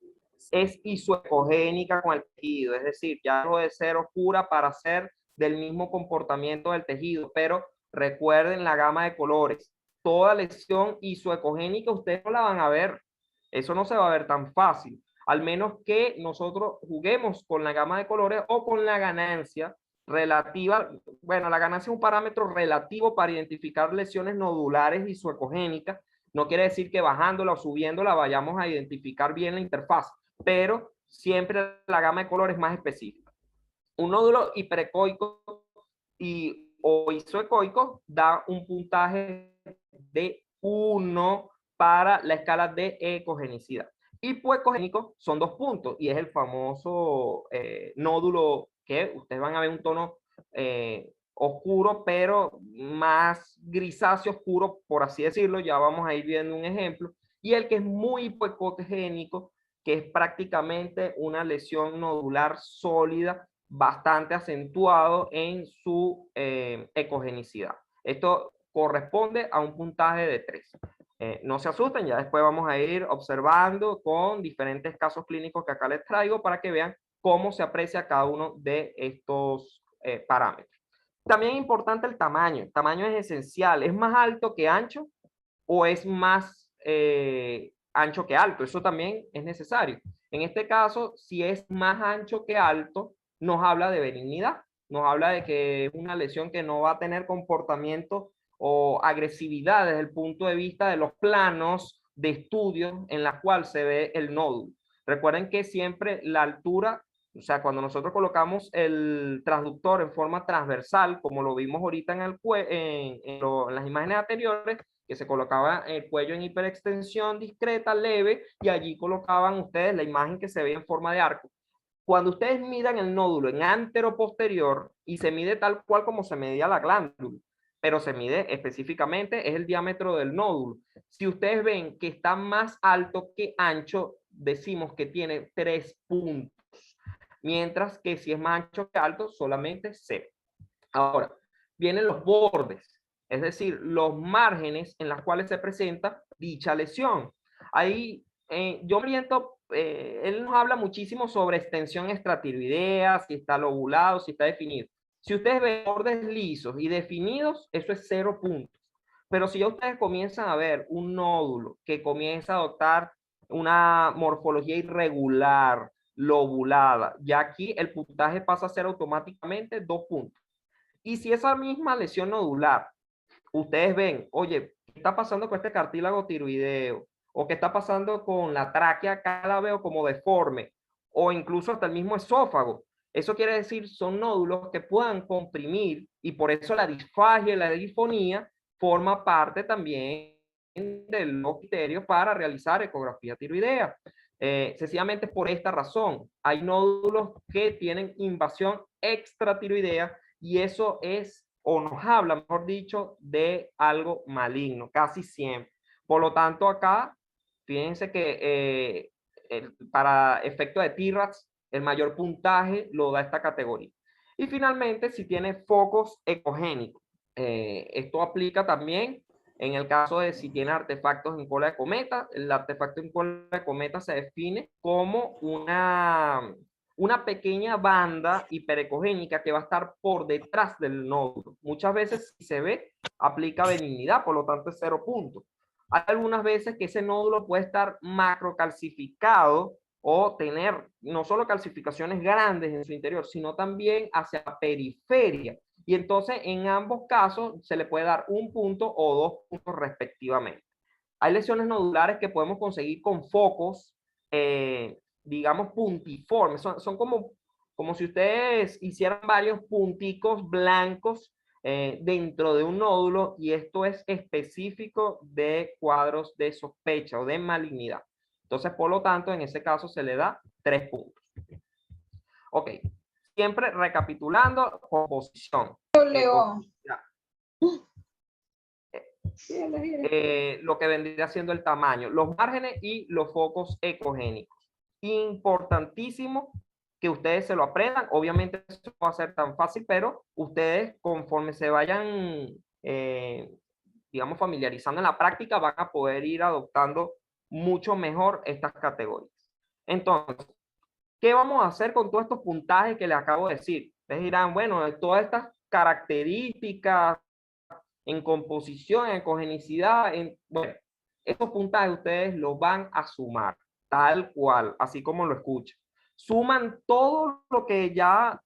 S2: es isoecogénica con el tejido, es decir, ya dejó de ser oscura para ser del mismo comportamiento del tejido, pero recuerden la gama de colores. Toda lesión isoecogénica ustedes no la van a ver. Eso no se va a ver tan fácil, al menos que nosotros juguemos con la gama de colores o con la ganancia relativa. Bueno, la ganancia es un parámetro relativo para identificar lesiones nodulares isoecogénicas. No quiere decir que bajándola o subiéndola vayamos a identificar bien la interfaz, pero siempre la gama de colores es más específica. Un nódulo hiperecoico o isoecoico da un puntaje de 1 para la escala de ecogenicidad. Hipoecogénico son 2 puntos y es el famoso nódulo que ustedes van a ver un tono oscuro, pero más grisáceo oscuro, por así decirlo. Ya vamos a ir viendo un ejemplo. Y el que es muy hipoecogénico, que es prácticamente una lesión nodular sólida, bastante acentuado en su ecogenicidad. Esto corresponde a un puntaje de 3. No se asusten, ya después vamos a ir observando con diferentes casos clínicos que acá les traigo para que vean cómo se aprecia cada uno de estos parámetros. También es importante el tamaño. El tamaño es esencial. ¿Es más alto que ancho o es más ancho que alto? Eso también es necesario. En este caso, si es más ancho que alto, nos habla de benignidad. Nos habla de que es una lesión que no va a tener comportamiento o agresividad desde el punto de vista de los planos de estudio en la cual se ve el nódulo. Recuerden que siempre la altura, o sea, cuando nosotros colocamos el transductor en forma transversal, como lo vimos ahorita en las imágenes anteriores, que se colocaba el cuello en hiperextensión discreta, leve, y allí colocaban ustedes la imagen que se ve en forma de arco. Cuando ustedes midan el nódulo en antero-posterior y se mide tal cual como se medía la glándula, pero se mide específicamente, es el diámetro del nódulo. Si ustedes ven que está más alto que ancho, decimos que tiene 3 puntos, mientras que si es más ancho que alto, solamente 0. Ahora, vienen los bordes, es decir, los márgenes en los cuales se presenta dicha lesión. Ahí yo me oriento, él nos habla muchísimo sobre extensión extratiroidea, si está lobulado, si está definido. Si ustedes ven bordes lisos y definidos, eso es 0 puntos. Pero si ya ustedes comienzan a ver un nódulo que comienza a adoptar una morfología irregular, lobulada, ya aquí el puntaje pasa a ser automáticamente 2 puntos. Y si esa misma lesión nodular, ustedes ven, oye, ¿qué está pasando con este cartílago tiroideo? ¿O qué está pasando con la tráquea? Acá la veo como deforme. O incluso hasta el mismo esófago. Eso quiere decir, son nódulos que puedan comprimir y por eso la disfagia y la disfonía forma parte también de los criterios para realizar ecografía tiroidea. Sencillamente por esta razón, hay nódulos que tienen invasión extratiroidea y eso es, o nos habla, mejor dicho, de algo maligno, casi siempre. Por lo tanto, acá, fíjense que para efecto de TIRATS, el mayor puntaje lo da esta categoría. Y finalmente, si tiene focos ecogénicos. Esto aplica también en el caso de si tiene artefactos en cola de cometa. El artefacto en cola de cometa se define como una pequeña banda hiperecogénica que va a estar por detrás del nódulo. Muchas veces, si se ve, aplica benignidad, por lo tanto es 0 puntos. Hay algunas veces que ese nódulo puede estar macrocalcificado o tener no solo calcificaciones grandes en su interior, sino también hacia la periferia. Y entonces en ambos casos se le puede dar 1 punto o 2 puntos respectivamente. Hay lesiones nodulares que podemos conseguir con focos, digamos, puntiformes. Son como si ustedes hicieran varios punticos blancos dentro de un nódulo, y esto es específico de cuadros de sospecha o de malignidad. Entonces, por lo tanto, en ese caso se le da 3 puntos. Ok, siempre recapitulando, composición. Lo que vendría siendo el tamaño, los márgenes y los focos ecogénicos. Importantísimo que ustedes se lo aprendan. Obviamente eso no va a ser tan fácil, pero ustedes conforme se vayan, digamos, familiarizando en la práctica, van a poder ir adoptando mucho mejor estas categorías. Entonces, ¿qué vamos a hacer con todos estos puntajes que les acabo de decir? Ustedes dirán, bueno, todas estas características en composición, en ecogenicidad, bueno, estos puntajes ustedes los van a sumar, tal cual, así como lo escuchan. Suman todo lo que ya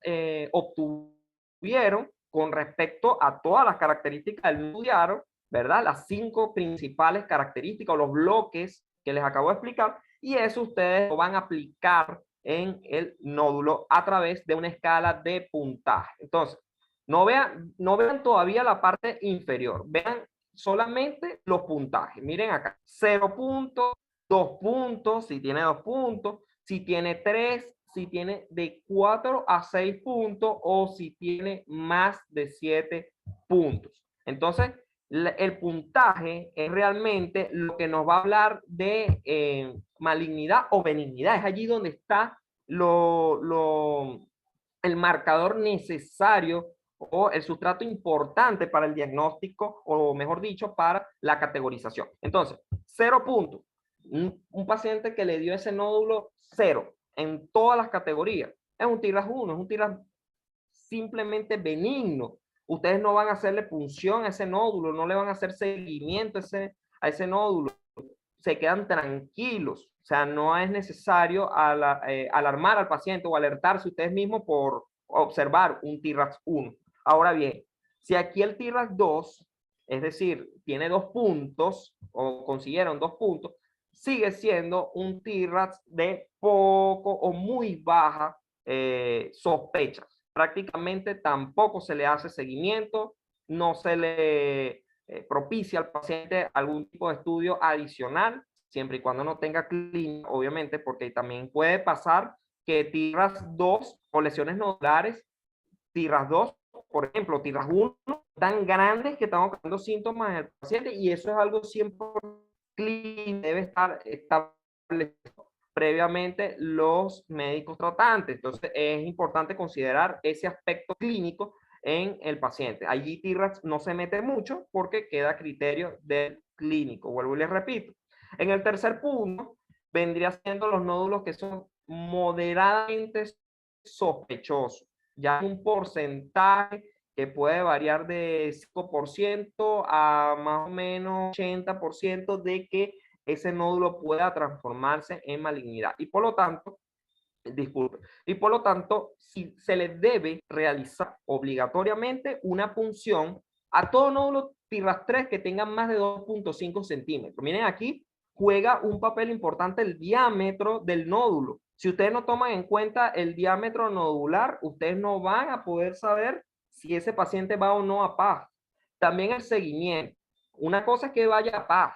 S2: obtuvieron con respecto a todas las características del estudiaron, ¿verdad? Las 5 principales características o los bloques que les acabo de explicar, y eso ustedes lo van a aplicar en el nódulo a través de una escala de puntaje. Entonces, no vean todavía la parte inferior, vean solamente los puntajes. Miren acá, 0 puntos, 2 puntos, si tiene 2 puntos, si tiene 3, si tiene de 4 a 6 puntos o si tiene más de 7 puntos. Entonces, el puntaje es realmente lo que nos va a hablar de malignidad o benignidad. Es allí donde está el marcador necesario o el sustrato importante para el diagnóstico, o mejor dicho, para la categorización. Entonces, 0 puntos. Un paciente que le dio ese nódulo 0 en todas las categorías es un TIRAS 1, es un TIRAS simplemente benigno. ustedes no van a hacerle punción a ese nódulo, no le van a hacer seguimiento a ese nódulo, se quedan tranquilos. O sea, no es necesario alarmar al paciente o alertarse ustedes mismos por observar un TRAX 1. Ahora bien, si aquí el TRAX 2, es decir, tiene 2 puntos o consiguieron 2 puntos, sigue siendo un TRAX de poco o muy baja sospecha. Prácticamente tampoco se le hace seguimiento, no se le propicia al paciente algún tipo de estudio adicional, siempre y cuando no tenga clínica, obviamente, porque también puede pasar que TRAX 2 o lesiones nodulares, TRAX 2, por ejemplo, TRAX 1, tan grandes que están ocasionando síntomas en el paciente, y eso es algo siempre clínico, debe estar establecido previamente los médicos tratantes. Entonces es importante considerar ese aspecto clínico en el paciente. Allí TRAX no se mete mucho porque queda a criterio del clínico. Vuelvo y les repito. En el tercer punto vendría siendo los nódulos que son moderadamente sospechosos. Ya un porcentaje que puede variar de 5% a más o menos 80% de que ese nódulo pueda transformarse en malignidad. Y por lo tanto, si se le debe realizar obligatoriamente una punción a todo nódulo TRAX 3 que tenga más de 2.5 centímetros. Miren aquí, juega un papel importante el diámetro del nódulo. Si ustedes no toman en cuenta el diámetro nodular, ustedes no van a poder saber si ese paciente va o no a PAF. También el seguimiento. Una cosa es que vaya a PAF.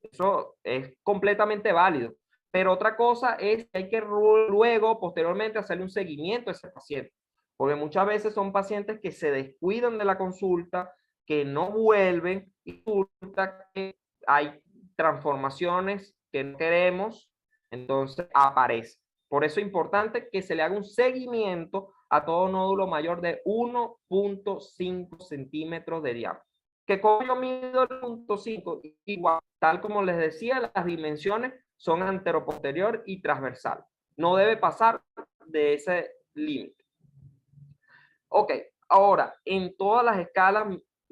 S2: Eso es completamente válido. Pero otra cosa es que hay que luego, posteriormente, hacerle un seguimiento a ese paciente. Porque muchas veces son pacientes que se descuidan de la consulta, que no vuelven y resulta que hay transformaciones que no queremos, entonces aparece. Por eso es importante que se le haga un seguimiento a todo nódulo mayor de 1.5 centímetros de diámetro. Que como yo mido el 0.5, igual, tal como les decía, las dimensiones son anteroposterior y transversal. No debe pasar de ese límite. Ok, ahora, en todas las escalas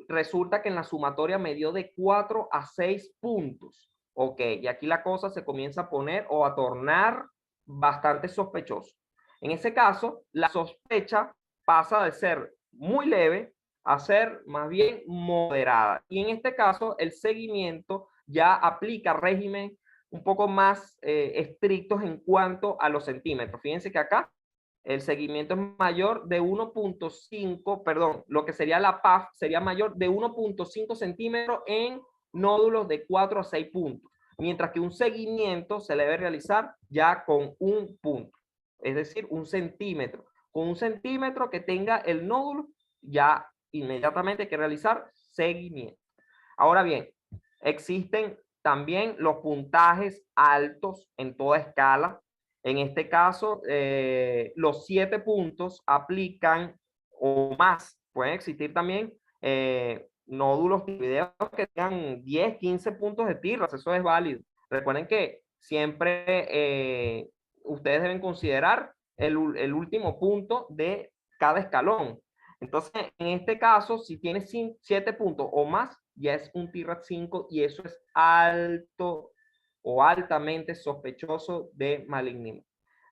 S2: resulta que en la sumatoria me dio de 4 a 6 puntos. Ok, y aquí la cosa se comienza a poner o a tornar bastante sospechoso. En ese caso, la sospecha pasa de ser muy leve a ser más bien moderada. Y en este caso, el seguimiento ya aplica régimen un poco más estrictos en cuanto a los centímetros. Fíjense que acá el seguimiento es mayor de 1.5, perdón, lo que sería la PAF sería mayor de 1.5 centímetros en nódulos de 4 a 6 puntos, mientras que un seguimiento se debe realizar ya con un punto, es decir, 1 centímetro. Con 1 centímetro que tenga el nódulo, ya inmediatamente hay que realizar seguimiento. Ahora bien, existen también los puntajes altos en toda escala. En este caso, los 7 puntos aplican o más. Pueden existir también nódulos tiroideos que tengan 10, 15 puntos de TRAX. Eso es válido. Recuerden que siempre ustedes deben considerar el último punto de cada escalón. Entonces, en este caso, si tienes 7 puntos o más, ya es un TRAX 5 y eso es alto o altamente sospechoso de malignidad.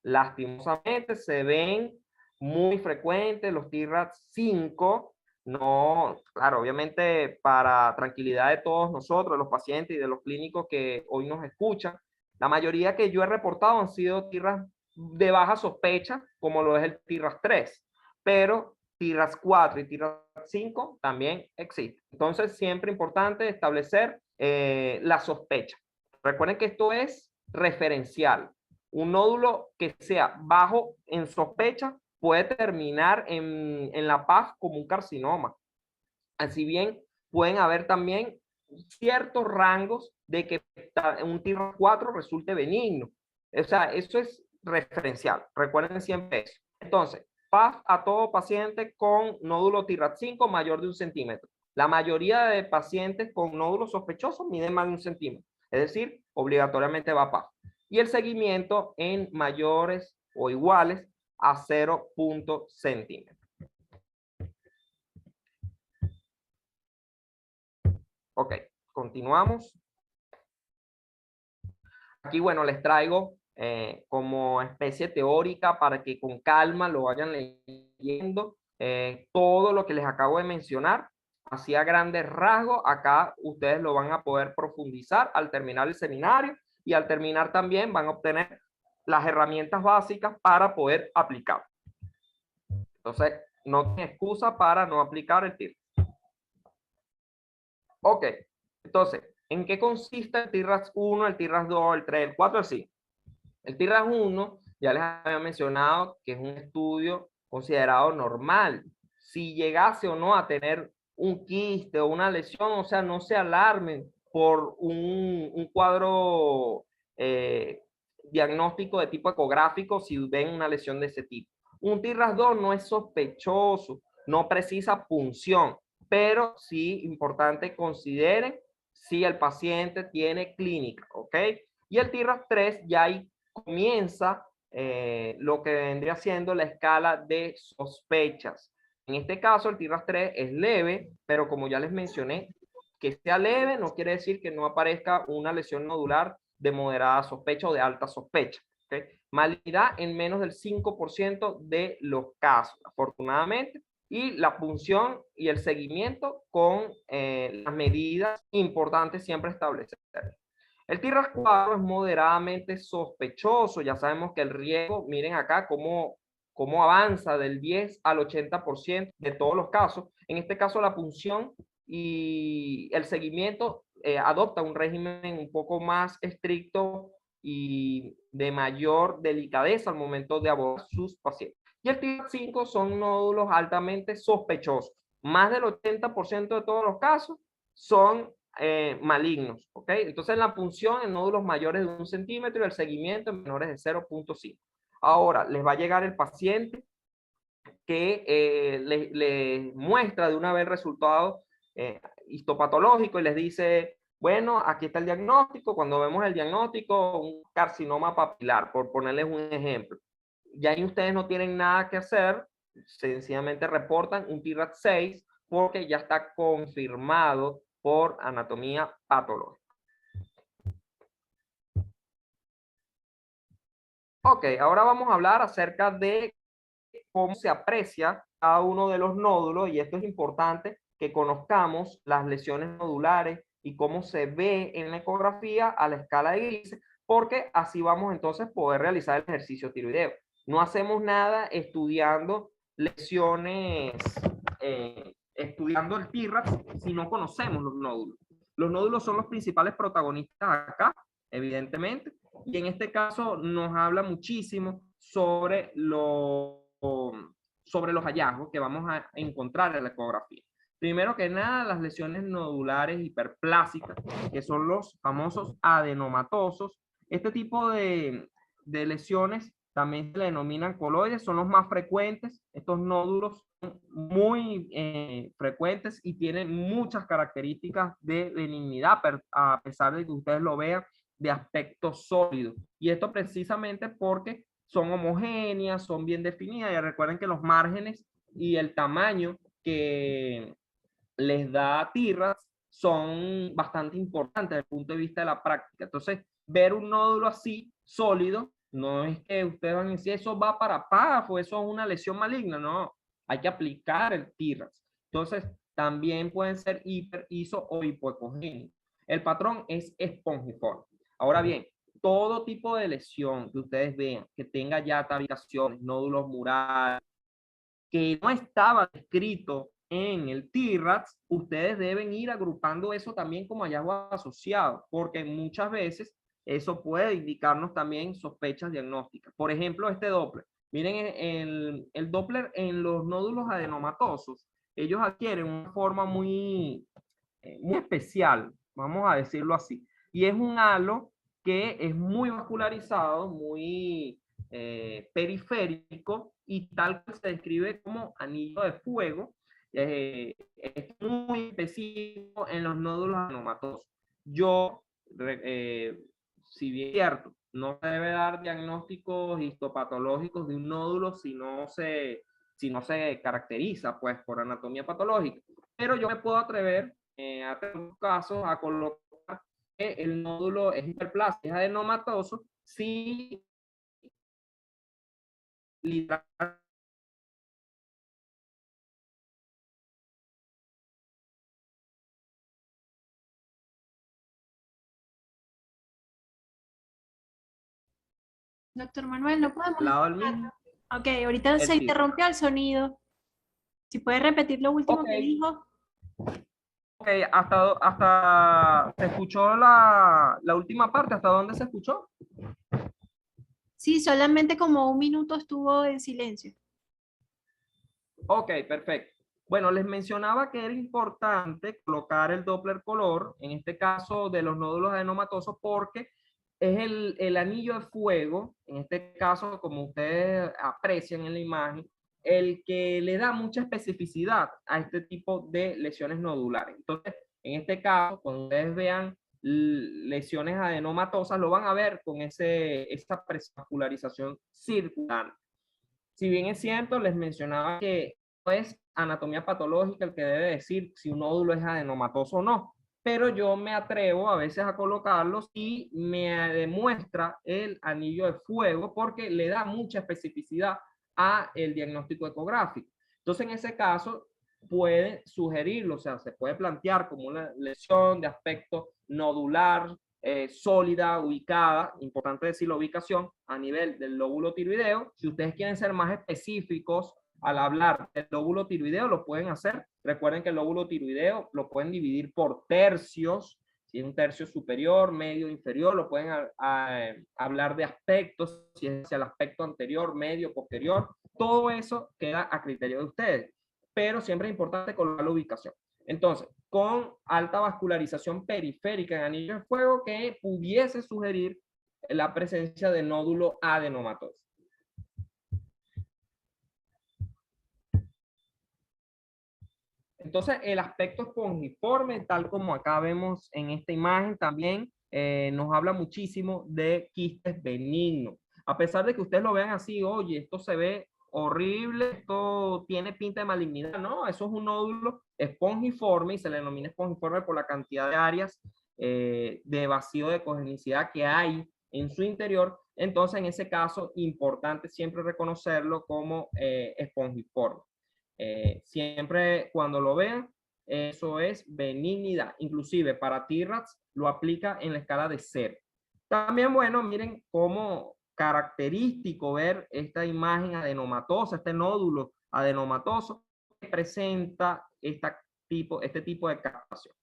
S2: Lastimosamente se ven muy frecuentes los TRAX 5. No, claro, obviamente para tranquilidad de todos nosotros, los pacientes y de los clínicos que hoy nos escuchan, la mayoría que yo he reportado han sido TRAX de baja sospecha, como lo es el TRAX 3, pero TRAX 4 y TRAX 5 también existen. Entonces, siempre importante establecer la sospecha. Recuerden que esto es referencial. Un nódulo que sea bajo en sospecha puede terminar en la PAF como un carcinoma. Así bien, pueden haber también ciertos rangos de que un TRAX 4 resulte benigno. O sea, eso es referencial. Recuerden siempre eso. Entonces, PAF a todo paciente con nódulo TRAX 5 mayor de 1 centímetro. La mayoría de pacientes con nódulos sospechosos miden más de 1 centímetro. Es decir, obligatoriamente va a PAF. Y el seguimiento en mayores o iguales a 0.0 centímetros. Ok, continuamos. Aquí, bueno, les traigo como especie teórica para que con calma lo vayan leyendo todo lo que les acabo de mencionar. Así a grandes rasgos, acá ustedes lo van a poder profundizar al terminar el seminario y al terminar también van a obtener las herramientas básicas para poder aplicar. Entonces, no tiene excusa para no aplicar el TIR. Ok, entonces, ¿en qué consiste el TIRAS 1, el TIRAS 2, el 3, el 4, el 5? El TIRAS 1, ya les había mencionado que es un estudio considerado normal. Si llegase o no a tener un quiste o una lesión, o sea, no se alarmen por un cuadro diagnóstico de tipo ecográfico si ven una lesión de ese tipo. Un TIRAS 2 no es sospechoso, no precisa punción, pero sí importante consideren si el paciente tiene clínica, ¿ok? Y el TIRAS 3 ya ahí comienza lo que vendría siendo la escala de sospechas. En este caso, el TIRAS 3 es leve, pero como ya les mencioné, que sea leve no quiere decir que no aparezca una lesión nodular de moderada sospecha o de alta sospecha. ¿Okay? Malignidad en menos del 5% de los casos, afortunadamente, y la punción y el seguimiento con las medidas importantes siempre establecer. El TIRAS 4 es moderadamente sospechoso. Ya sabemos que el riesgo, miren acá cómo avanza del 10 al 80% de todos los casos. En este caso, la punción y el seguimiento adopta un régimen un poco más estricto y de mayor delicadeza al momento de abordar sus pacientes. Y el TIRAS 5 son nódulos altamente sospechosos. Más del 80% de todos los casos son malignos, ¿ok? Entonces la punción en nódulos mayores de 1 centímetro y el seguimiento en menores de 0.5. Ahora, les va a llegar el paciente que le muestra de una vez el resultado histopatológico y les dice, bueno, aquí está el diagnóstico. Cuando vemos el diagnóstico, un carcinoma papilar, por ponerles un ejemplo. Ya ahí ustedes no tienen nada que hacer, sencillamente reportan un TIRAS 6 porque ya está confirmado por anatomía patológica. Ok, ahora vamos a hablar acerca de cómo se aprecia cada uno de los nódulos, y esto es importante que conozcamos las lesiones nodulares y cómo se ve en la ecografía a la escala de Grise, porque así vamos entonces a poder realizar el ejercicio tiroideo. No hacemos nada estudiando lesiones, estudiando el TIRAS si no conocemos los nódulos. Los nódulos son los principales protagonistas acá, evidentemente, y en este caso nos habla muchísimo sobre los hallazgos que vamos a encontrar en la ecografía. Primero que nada, las lesiones nodulares hiperplásicas, que son los famosos adenomatosos. Este tipo de lesiones también se le denominan coloides, son los más frecuentes. Estos nódulos son muy frecuentes y tienen muchas características de benignidad, a pesar de que ustedes lo vean de aspecto sólido. Y esto precisamente porque son homogéneas, son bien definidas. Y recuerden que los márgenes y el tamaño que les da TIRAS son bastante importantes desde el punto de vista de la práctica. Entonces, ver un nódulo así, sólido, no es que ustedes van a decir, eso va para PAF o eso es una lesión maligna, no. Hay que aplicar el TIRAS. Entonces, también pueden ser hiper, iso o hipoecogénicos. El patrón es espongiforme. Ahora bien, todo tipo de lesión que ustedes vean, que tenga ya ataviaciones, nódulos murales, que no estaba descrito en el TIRAS, ustedes deben ir agrupando eso también como hallazgo asociado, porque muchas veces eso puede indicarnos también sospechas diagnósticas. Por ejemplo, este Doppler. Miren, el Doppler en los nódulos adenomatosos, ellos adquieren una forma muy especial, vamos a decirlo así. Y es un halo que es muy vascularizado, muy periférico y tal que se describe como anillo de fuego. Es muy específico en los nódulos adenomatosos. Yo, si bien es cierto, no se debe dar diagnósticos histopatológicos de un nódulo si no se caracteriza pues por anatomía patológica, pero yo me puedo atrever algunos casos a colocar que el nódulo es hiperplásico, es adenomatoso, si literalmente
S1: Doctor Manuel, no podemos
S2: al lado del
S1: escuchar.
S2: mismo,
S1: Ok, ahorita se
S2: el TIR.
S1: interrumpió el sonido. Si puede repetir lo último
S2: Ok,
S1: que dijo.
S2: ok, hasta se escuchó la última parte, ¿hasta dónde se escuchó?
S1: Sí, solamente como un minuto estuvo en silencio.
S2: Ok, perfecto. Bueno, les mencionaba que era importante colocar el Doppler color, en este caso de los nódulos adenomatosos, porque es el anillo de fuego, en este caso, como ustedes aprecian en la imagen, el que le da mucha especificidad a este tipo de lesiones nodulares. Entonces, en este caso, cuando ustedes vean lesiones adenomatosas, lo van a ver con esa vascularización circular. Si bien es cierto, les mencionaba que no es anatomía patológica el que debe decir si un nódulo es adenomatoso o no, pero yo me atrevo a veces a colocarlos y me demuestra el anillo de fuego porque le da mucha especificidad a el diagnóstico ecográfico. Entonces, en ese caso, puede sugerirlo, o sea, se puede plantear como una lesión de aspecto nodular, sólida, ubicada, importante decir la ubicación, a nivel del lóbulo tiroideo. Si ustedes quieren ser más específicos al hablar del lóbulo tiroideo, lo pueden hacer. Recuerden que el lóbulo tiroideo lo pueden dividir por tercios, si es un tercio superior, medio, inferior, lo pueden hablar de aspectos, si es hacia el aspecto anterior, medio, posterior, todo eso queda a criterio de ustedes, pero siempre es importante colocar la ubicación. Entonces, con alta vascularización periférica en anillo de fuego que pudiese sugerir la presencia de nódulo adenomatoso. Entonces, el aspecto espongiforme, tal como acá vemos en esta imagen, también nos habla muchísimo de quistes benignos. A pesar de que ustedes lo vean así, oye, esto se ve horrible, esto tiene pinta de malignidad, no, eso es un nódulo espongiforme y se le denomina espongiforme por la cantidad de áreas de vacío de cogenicidad que hay en su interior. Entonces, en ese caso, importante siempre reconocerlo como espongiforme. Siempre cuando lo vean, eso es benignidad. Inclusive para T-RATS lo aplica en la escala de 0. También, bueno, miren cómo característico ver esta imagen adenomatosa, este nódulo adenomatoso que presenta este tipo de captación.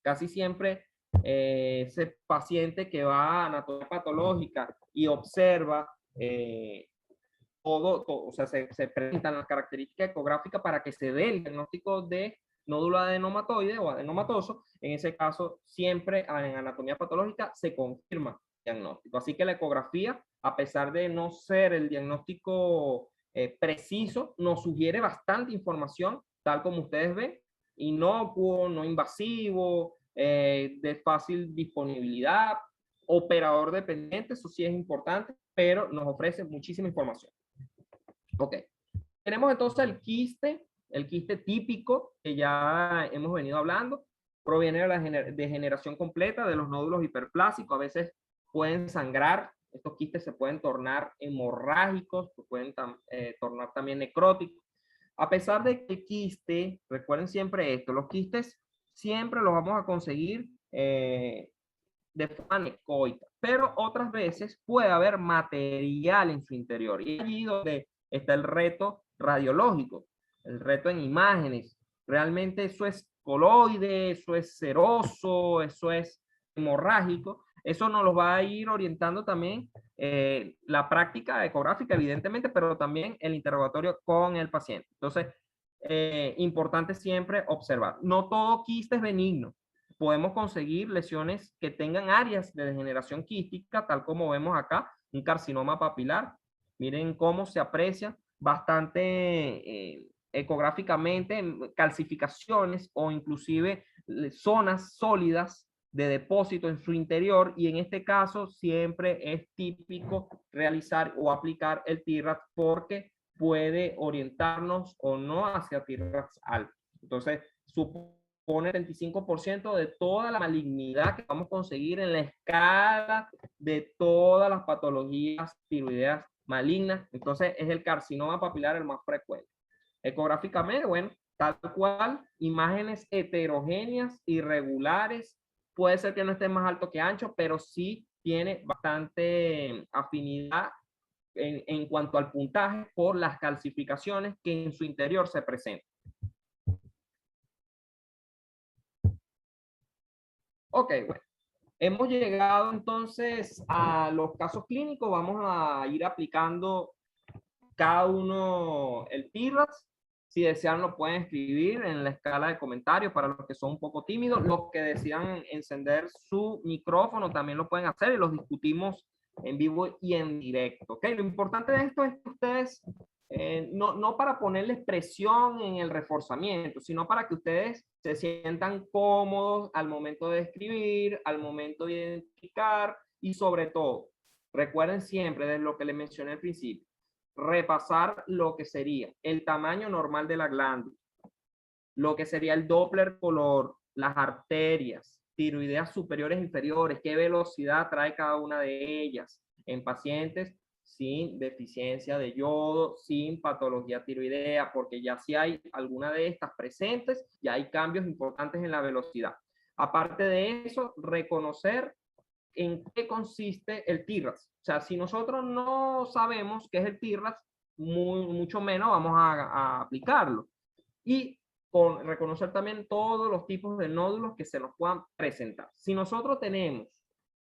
S2: Casi siempre ese paciente que va a anatomía patológica y observa o sea, se presentan las características ecográficas para que se dé el diagnóstico de nódulo adenomatoide o adenomatoso. En ese caso, siempre en anatomía patológica se confirma el diagnóstico. Así que la ecografía, a pesar de no ser el diagnóstico preciso, nos sugiere bastante información, tal como ustedes ven, inocuo, no invasivo, de fácil disponibilidad, operador dependiente, eso sí es importante, pero nos ofrece muchísima información. Ok. Tenemos entonces el quiste típico que ya hemos venido hablando. Proviene de la degeneración completa de los nódulos hiperplásicos. A veces pueden sangrar. Estos quistes se pueden tornar hemorrágicos, se pueden tornar también necróticos. A pesar de que el quiste, recuerden siempre esto, los quistes siempre los vamos a conseguir de forma anecoica, pero otras veces puede haber material en su interior. Y allí donde está el reto radiológico, el reto en imágenes. Realmente eso es coloide, eso es seroso, eso es hemorrágico. Eso nos lo va a ir orientando también la práctica ecográfica, evidentemente, pero también el interrogatorio con el paciente. Entonces, importante siempre observar. No todo quiste es benigno. Podemos conseguir lesiones que tengan áreas de degeneración quística, tal como vemos acá, un carcinoma papilar. Miren cómo se aprecia bastante ecográficamente calcificaciones o inclusive zonas sólidas de depósito en su interior, y en este caso siempre es típico realizar o aplicar el T-RAT porque puede orientarnos o no hacia T-RATs altos. Entonces, pone el 35% de toda la malignidad que vamos a conseguir en la escala de todas las patologías tiroideas malignas. Entonces es el carcinoma papilar el más frecuente. Ecográficamente, bueno, tal cual, imágenes heterogéneas, irregulares, puede ser que no esté más alto que ancho, pero sí tiene bastante afinidad en cuanto al puntaje por las calcificaciones que en su interior se presentan. Ok, bueno. Hemos llegado entonces a los casos clínicos. Vamos a ir aplicando cada uno el TIRAS. Si desean lo pueden escribir en la escala de comentarios para los que son un poco tímidos. Los que desean encender su micrófono también lo pueden hacer y los discutimos en vivo y en directo. ¿Okay? Lo importante de esto es que ustedes, no para ponerles presión en el reforzamiento, sino para que ustedes se sientan cómodos al momento de escribir, al momento de identificar y sobre todo, recuerden siempre de lo que les mencioné al principio, repasar lo que sería el tamaño normal de la glándula, lo que sería el Doppler color, las arterias, tiroideas superiores e inferiores, qué velocidad trae cada una de ellas en pacientes sin deficiencia de yodo, sin patología tiroidea, porque ya si hay alguna de estas presentes, ya hay cambios importantes en la velocidad. Aparte de eso, reconocer en qué consiste el TIRAS. O sea, si nosotros no sabemos qué es el TIRAS, mucho menos vamos a aplicarlo. Y reconocer también todos los tipos de nódulos que se nos puedan presentar. Si nosotros tenemos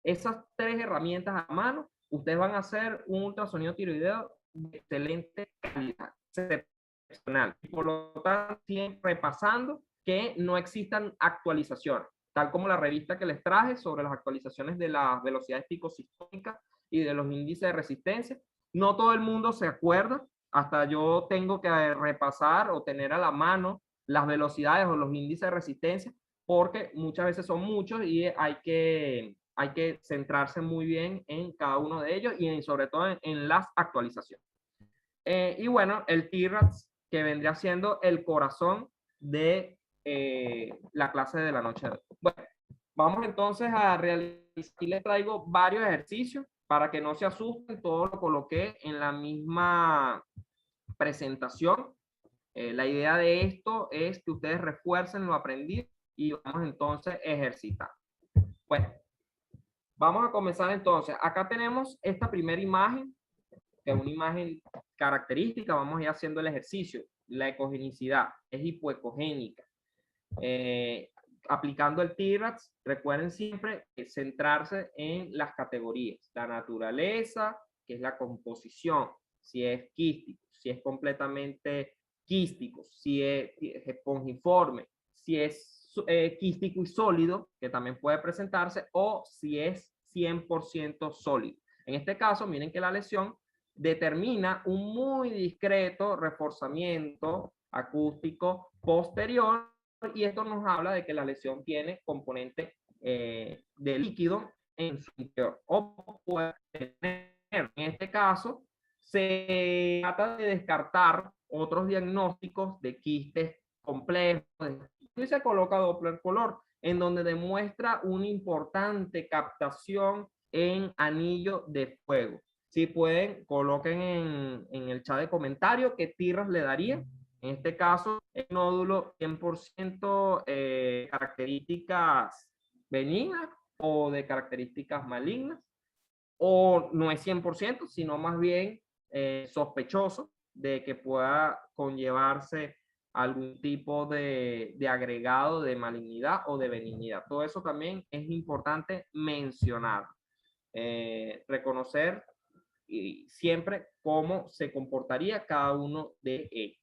S2: esas tres herramientas a mano, ustedes van a hacer un ultrasonido tiroideo de excelente calidad, excepcional. Y por lo tanto, siempre repasando que no existan actualizaciones, tal como la revista que les traje sobre las actualizaciones de las velocidades picosistónicas y de los índices de resistencia. No todo el mundo se acuerda, hasta yo tengo que repasar o tener a la mano las velocidades o los índices de resistencia, porque muchas veces son muchos y hay que centrarse muy bien en cada uno de ellos y sobre todo en las actualizaciones. Y bueno, el TIRAS, que vendría siendo el corazón de la clase de la noche de hoy. Bueno, vamos entonces a realizar, y les traigo varios ejercicios para que no se asusten, todo lo coloqué en la misma presentación. La idea de esto es que ustedes refuercen lo aprendido y vamos entonces a ejercitar. Bueno, vamos a comenzar entonces. Acá tenemos esta primera imagen, que es una imagen característica. Vamos a ir haciendo el ejercicio. La ecogenicidad es hipoecogénica. Aplicando el TIRAS, recuerden siempre centrarse en las categorías. La naturaleza, que es la composición, si es quístico, si es completamente quístico, si es espongiforme, si es quístico y sólido, que también puede presentarse, o si es 100% sólido. En este caso, miren que la lesión determina un muy discreto reforzamiento acústico posterior, y esto nos habla de que la lesión tiene componente de líquido en su interior. O puede tener, en este caso, se trata de descartar otros diagnósticos de quistes complejos y se coloca Doppler color, en donde demuestra una importante captación en anillo de fuego. Si pueden, coloquen en el chat de comentarios qué TIRAS le daría. En este caso, el nódulo 100% características benignas o de características malignas, o no es 100%, sino más bien sospechoso de que pueda conllevarse algún tipo de agregado de malignidad o de benignidad. Todo eso también es importante mencionar. Reconocer siempre cómo se comportaría cada uno de ellos.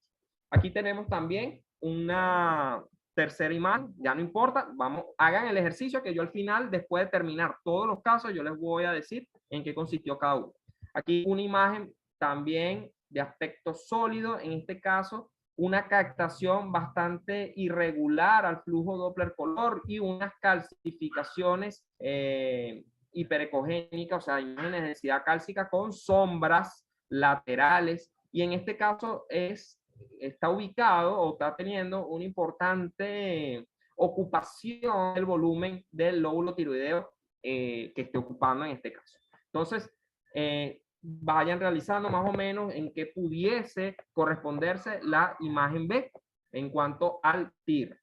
S2: Aquí tenemos también una tercera imagen, ya no importa, vamos, hagan el ejercicio que yo al final, después de terminar todos los casos, yo les voy a decir en qué consistió cada uno. Aquí una imagen también de aspecto sólido, en este caso una captación bastante irregular al flujo Doppler color y unas calcificaciones hiperecogénicas, o sea, imágenes de densidad cálcica con sombras laterales, y en este caso está ubicado o está teniendo una importante ocupación del volumen del lóbulo tiroideo que esté ocupando en este caso. Entonces, vayan realizando más o menos en qué pudiese corresponderse la imagen B en cuanto al TIR.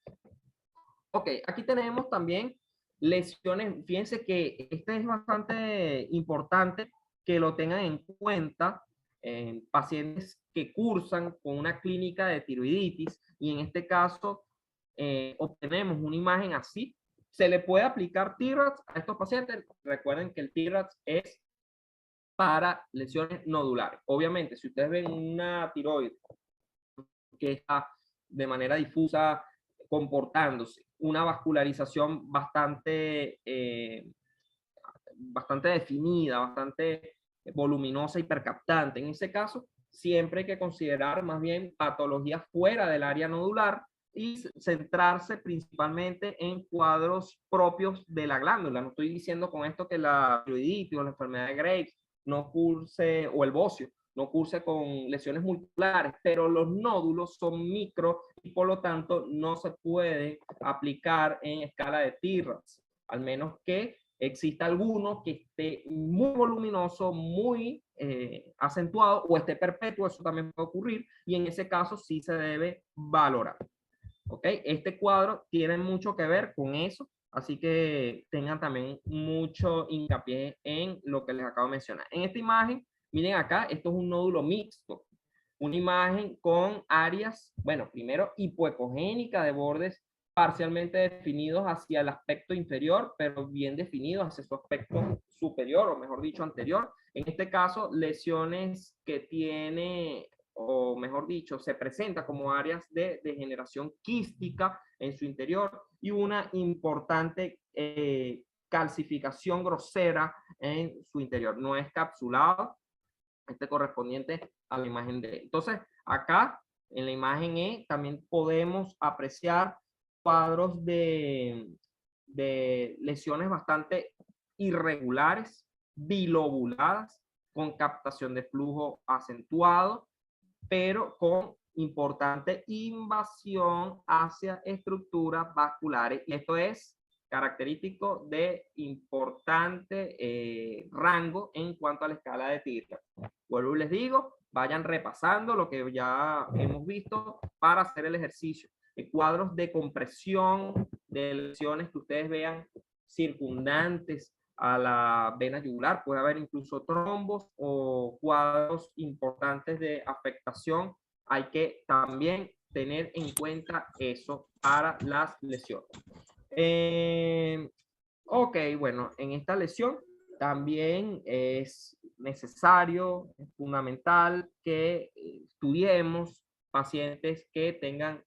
S2: Ok, aquí tenemos también lesiones. Fíjense que este es bastante importante que lo tengan en cuenta en pacientes que cursan con una clínica de tiroiditis y en este caso obtenemos una imagen así. Se le puede aplicar TIRATS a estos pacientes. Recuerden que el TIRATS es para lesiones nodulares. Obviamente, si ustedes ven una tiroides que está de manera difusa comportándose una vascularización bastante definida, bastante voluminosa y percaptante. En ese caso, siempre hay que considerar más bien patologías fuera del área nodular y centrarse principalmente en cuadros propios de la glándula. No estoy diciendo con esto que la tiroiditis o la enfermedad de Graves no curse, o el bocio, no curse con lesiones musculares, pero los nódulos son micro y por lo tanto no se puede aplicar en escala de TIRATS, al menos que exista alguno que esté muy voluminoso, muy acentuado o esté perpetuo, eso también puede ocurrir y en ese caso sí se debe valorar. ¿Ok? Este cuadro tiene mucho que ver con eso, así que tengan también mucho hincapié en lo que les acabo de mencionar. En esta imagen, miren acá, esto es un nódulo mixto, una imagen con áreas, bueno, primero hipoecogénica de bordes parcialmente definidos hacia el aspecto inferior, pero bien definidos hacia su aspecto superior, o mejor dicho, anterior. En este caso, lesiones que tiene, o mejor dicho, se presenta como áreas de degeneración quística en su interior y una importante calcificación grosera en su interior. No es capsulado, este correspondiente a la imagen D. Entonces, acá en la imagen E también podemos apreciar cuadros de lesiones bastante irregulares, bilobuladas, con captación de flujo acentuado, pero con importante invasión hacia estructuras vasculares. Y esto es característico de importante rango en cuanto a la escala de TIRA. Vuelvo y les digo, vayan repasando lo que ya hemos visto para hacer el ejercicio. Cuadros de compresión de lesiones que ustedes vean circundantes a la vena yugular, puede haber incluso trombos o cuadros importantes de afectación. Hay que también tener en cuenta eso para las lesiones. Ok, bueno, en esta lesión también es necesario, es fundamental que estudiemos pacientes que tengan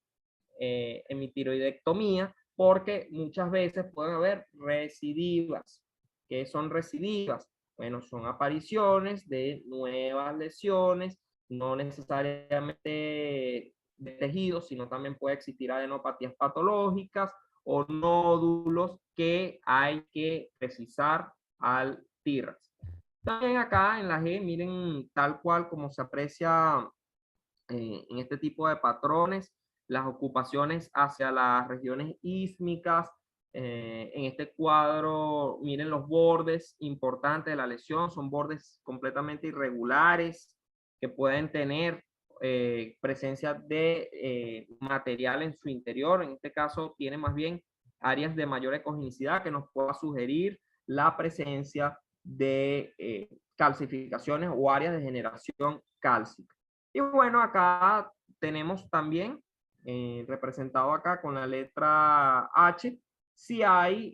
S2: hemitiroidectomía, porque muchas veces pueden haber recidivas. ¿Qué son recidivas? Bueno, son apariciones de nuevas lesiones, no necesariamente de tejidos, sino también puede existir adenopatías patológicas o nódulos que hay que precisar al TIRAS. También acá en la G, miren tal cual como se aprecia en este tipo de patrones, las ocupaciones hacia las regiones ísmicas. En este cuadro, miren los bordes importantes de la lesión, son bordes completamente irregulares que pueden tener presencia de material en su interior. En este caso, tiene más bien áreas de mayor ecogenicidad que nos pueda sugerir la presencia de calcificaciones o áreas de generación cálcica. Y bueno, acá tenemos también representado acá con la letra H, si hay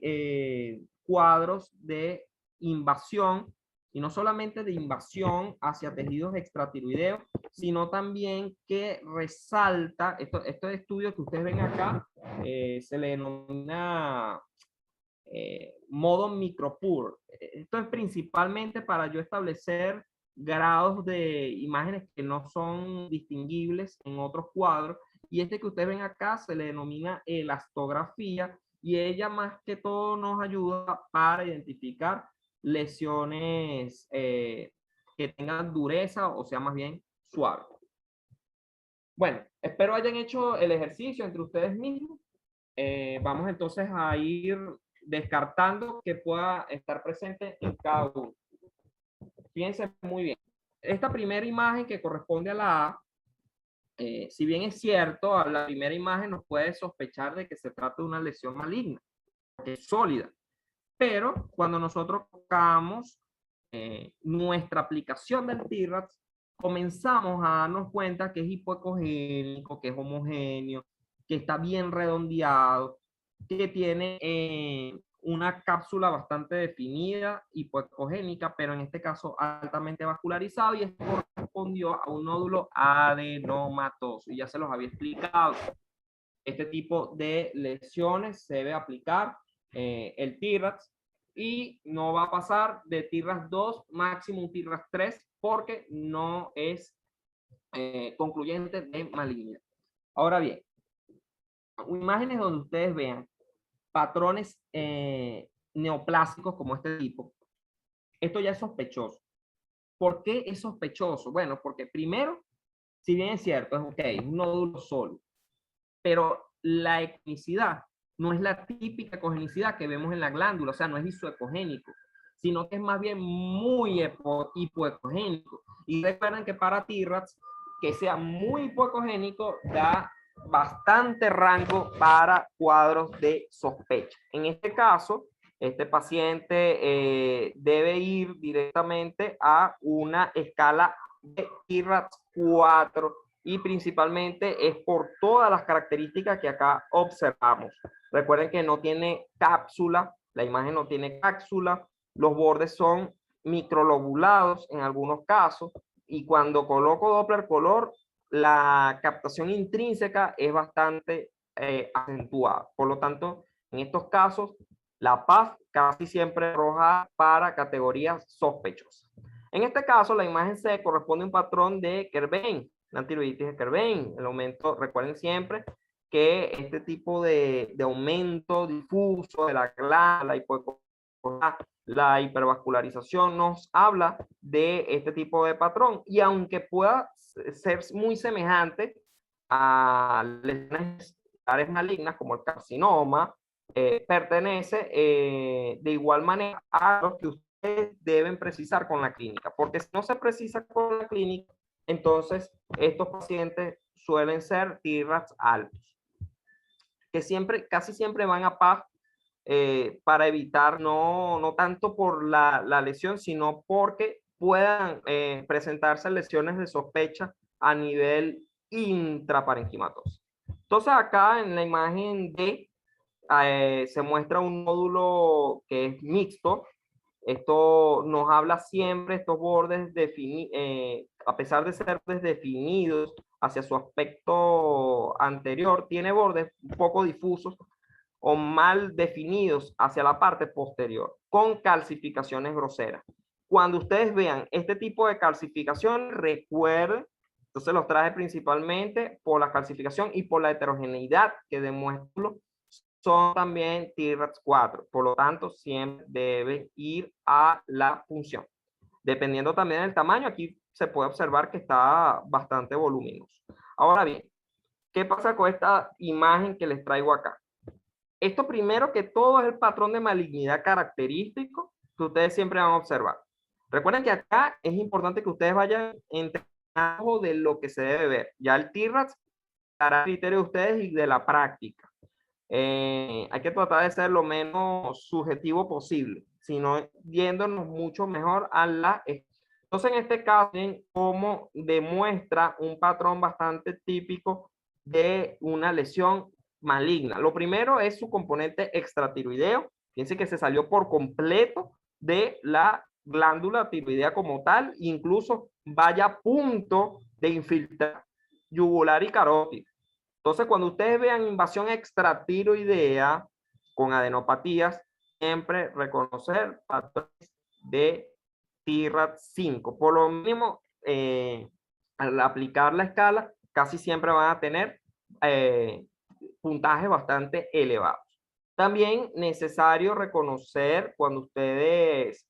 S2: cuadros de invasión, y no solamente de invasión hacia tejidos extratiroideos, sino también que resalta, estos estudios que ustedes ven acá, se le denomina modo micropur. Esto es principalmente para yo establecer grados de imágenes que no son distinguibles en otros cuadros. Y este que ustedes ven acá se le denomina elastografía y ella más que todo nos ayuda para identificar lesiones que tengan dureza o sea más bien suave. Bueno, espero hayan hecho el ejercicio entre ustedes mismos vamos entonces a ir descartando que pueda estar presente en cada uno. Fíjense muy bien. Esta primera imagen que corresponde a la A, si bien es cierto, a la primera imagen nos puede sospechar de que se trata de una lesión maligna, que es sólida. Pero cuando nosotros tocamos nuestra aplicación del TIRATS, comenzamos a darnos cuenta que es hipoecogénico, que es homogéneo, que está bien redondeado, que tiene una cápsula bastante definida, hipoecogénica, pero en este caso altamente vascularizado, y esto correspondió a un nódulo adenomatoso. Y ya se los había explicado. Este tipo de lesiones se debe aplicar el TIRATS y no va a pasar de TIRATS 2, máximo un TIRATS 3, porque no es concluyente de malignidad. Ahora bien, imágenes donde ustedes vean patrones neoplásicos como este tipo, esto ya es sospechoso. ¿Por qué es sospechoso? Bueno, porque primero, si bien es cierto, es ok, es un nódulo solo, pero la ecogenicidad no es la típica ecogenicidad que vemos en la glándula, o sea, no es isoecogénico, sino que es más bien muy hipoecogénico. Y recuerden que para TIRATS, que sea muy hipoecogénico, da bastante rango para cuadros de sospecha. En este caso, este paciente debe ir directamente a una escala de TIRATS 4, y principalmente es por todas las características que acá observamos. Recuerden que no tiene cápsula, la imagen no tiene cápsula, los bordes son microlobulados en algunos casos, y cuando coloco Doppler color, la captación intrínseca es bastante acentuada. Por lo tanto, en estos casos, la PAF casi siempre arroja para categorías sospechosas. En este caso, la imagen C corresponde a un patrón de Kerbein, la tiroiditis de Kerbein. El aumento, recuerden siempre que este tipo de aumento difuso de la glándula, la hipervascularización, nos habla de este tipo de patrón. Y aunque pueda ser muy semejante a lesiones malignas como el carcinoma, pertenece de igual manera a los que ustedes deben precisar con la clínica, porque si no se precisa con la clínica, entonces estos pacientes suelen ser TIRATS altos, que siempre, casi siempre van a PAF para evitar, no tanto por la lesión, sino porque puedan presentarse lesiones de sospecha a nivel intraparenquimatoso. Entonces acá en la imagen D se muestra un nódulo que es mixto. Esto nos habla siempre, estos bordes, a pesar de ser definidos hacia su aspecto anterior, tiene bordes un poco difusos o mal definidos hacia la parte posterior, con calcificaciones groseras. Cuando ustedes vean este tipo de calcificación, recuerden, entonces los traje principalmente por la calcificación y por la heterogeneidad que demuestra, son también TIRATS 4, por lo tanto siempre deben ir a la punción. Dependiendo también del tamaño, aquí se puede observar que está bastante voluminoso. Ahora bien, ¿qué pasa con esta imagen que les traigo acá? Esto primero que todo es el patrón de malignidad característico que ustedes siempre van a observar. Recuerden que acá es importante que ustedes vayan entrenando de lo que se debe ver. Ya el TIRATS hará criterio de ustedes y de la práctica. Hay que tratar de ser lo menos subjetivo posible, sino yéndonos mucho mejor a la... Entonces, en este caso, cómo demuestra un patrón bastante típico de una lesión maligna. Lo primero es su componente extratiroideo. Fíjense que se salió por completo de la glándula tiroidea como tal, incluso vaya a punto de infiltrar yugular y carótida. Entonces, cuando ustedes vean invasión extratiroidea con adenopatías, siempre reconocer patrones de TIRATS 5. Por lo mínimo, al aplicar la escala, casi siempre van a tener puntajes bastante elevados. También necesario reconocer cuando ustedes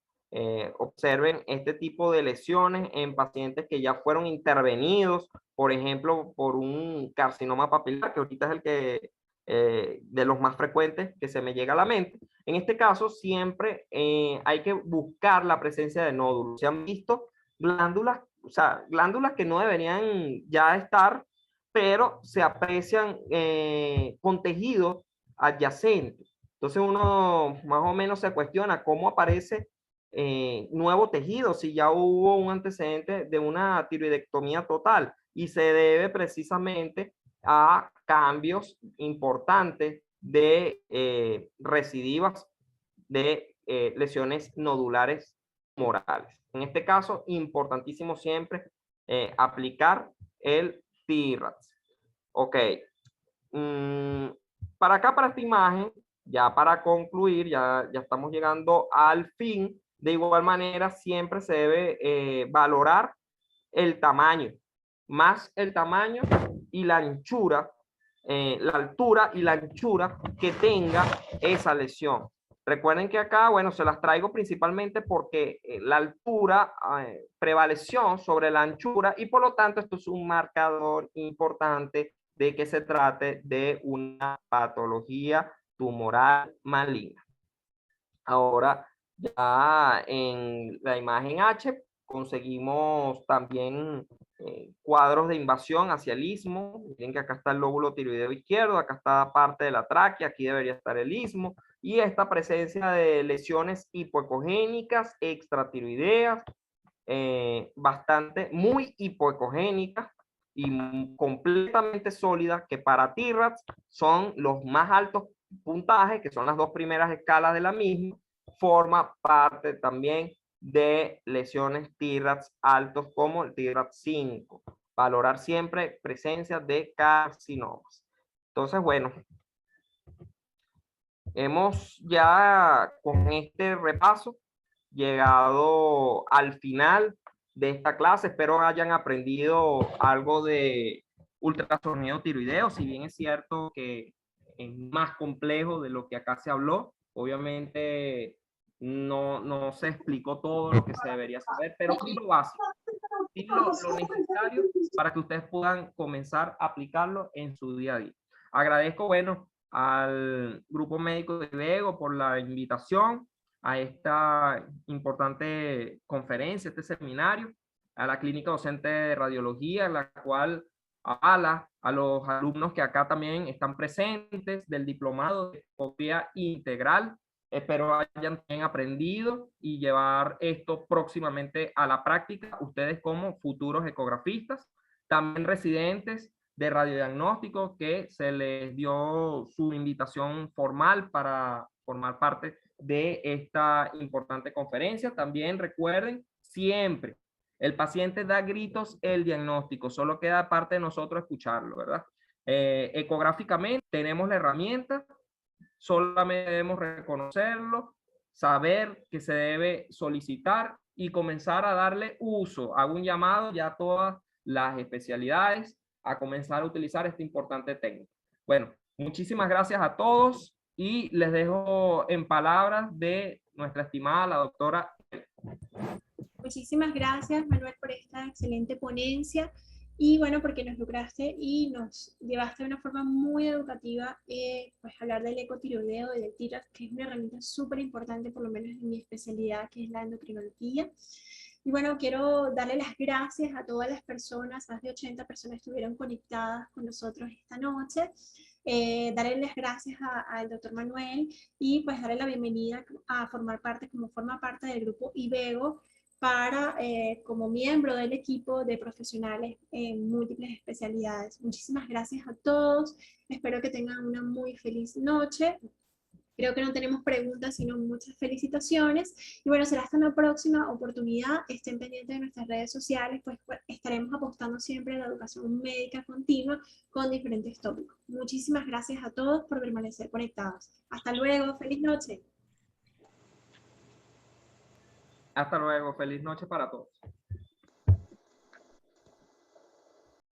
S2: observen este tipo de lesiones en pacientes que ya fueron intervenidos, por ejemplo, por un carcinoma papilar, que ahorita es de los más frecuentes que se me llega a la mente. En este caso, siempre hay que buscar la presencia de nódulos. Se han visto glándulas, o sea, glándulas que no deberían ya estar, pero se aprecian con tejido adyacente. Entonces uno más o menos se cuestiona cómo aparece nuevo tejido si ya hubo un antecedente de una tiroidectomía total, y se debe precisamente a cambios importantes de recidivas de lesiones nodulares tumorales. En este caso, importantísimo siempre aplicar el TIRADS. Ok. Para acá, para esta imagen, ya para concluir, ya estamos llegando al fin. De igual manera, siempre se debe valorar el tamaño, más el tamaño y la anchura, la altura y la anchura que tenga esa lesión. Recuerden que acá, bueno, se las traigo principalmente porque la altura prevaleció sobre la anchura, y por lo tanto esto es un marcador importante de que se trate de una patología tumoral maligna. Ahora, ya en la imagen H conseguimos también cuadros de invasión hacia el istmo. Miren que acá está el lóbulo tiroideo izquierdo, acá está parte de la tráquea, aquí debería estar el istmo, y esta presencia de lesiones hipoecogénicas, extratiroideas, muy hipoecogénicas y completamente sólidas, que para TIRADS son los más altos puntajes, que son las dos primeras escalas de la misma. Forma parte también de lesiones TIRADS altos como el TIRADS 5. Valorar siempre presencia de carcinomas. Entonces, bueno, hemos ya con este repaso llegado al final de esta clase. Espero hayan aprendido algo de ultrasonido tiroideo, si bien es cierto que es más complejo de lo que acá se habló. Obviamente no se explicó todo lo que se debería saber, pero sí lo básico, sí lo necesario para que ustedes puedan comenzar a aplicarlo en su día a día. Agradezco, bueno, al Grupo Médico de IVEGO por la invitación a esta importante conferencia, este seminario, a la Clínica Docente de Radiología, la cual avala a los alumnos que acá también están presentes del diplomado de ecografía integral. Espero hayan aprendido y llevar esto próximamente a la práctica, ustedes como futuros ecografistas, también residentes de radiodiagnóstico, que se les dio su invitación formal para formar parte de esta importante conferencia. También recuerden siempre, el paciente da gritos el diagnóstico, solo queda parte de nosotros escucharlo, ¿verdad? Ecográficamente tenemos la herramienta, solamente debemos reconocerlo, saber que se debe solicitar y comenzar a darle uso. Hago un llamado ya a todas las especialidades a comenzar a utilizar esta importante técnica. Bueno, muchísimas gracias a todos y les dejo en palabras de nuestra estimada la doctora.
S1: Muchísimas gracias, Manuel, por esta excelente ponencia y bueno, porque nos lograste y nos llevaste de una forma muy educativa pues hablar del ecotiroideo y del TIRADS, que es una herramienta súper importante, por lo menos en mi especialidad, que es la endocrinología. Y bueno, quiero darle las gracias a todas las personas, más de 80 personas estuvieron conectadas con nosotros esta noche. Darle las gracias al doctor Manuel y pues darle la bienvenida a formar parte, como forma parte del grupo IVEGO, para, como miembro del equipo de profesionales en múltiples especialidades. Muchísimas gracias a todos, espero que tengan una muy feliz noche. Creo que no tenemos preguntas, sino muchas felicitaciones. Y bueno, será hasta una próxima oportunidad. Estén pendientes de nuestras redes sociales, pues estaremos apostando siempre a la educación médica continua con diferentes tópicos. Muchísimas gracias a todos por permanecer conectados. Hasta luego, feliz noche.
S2: Hasta luego, feliz noche para todos.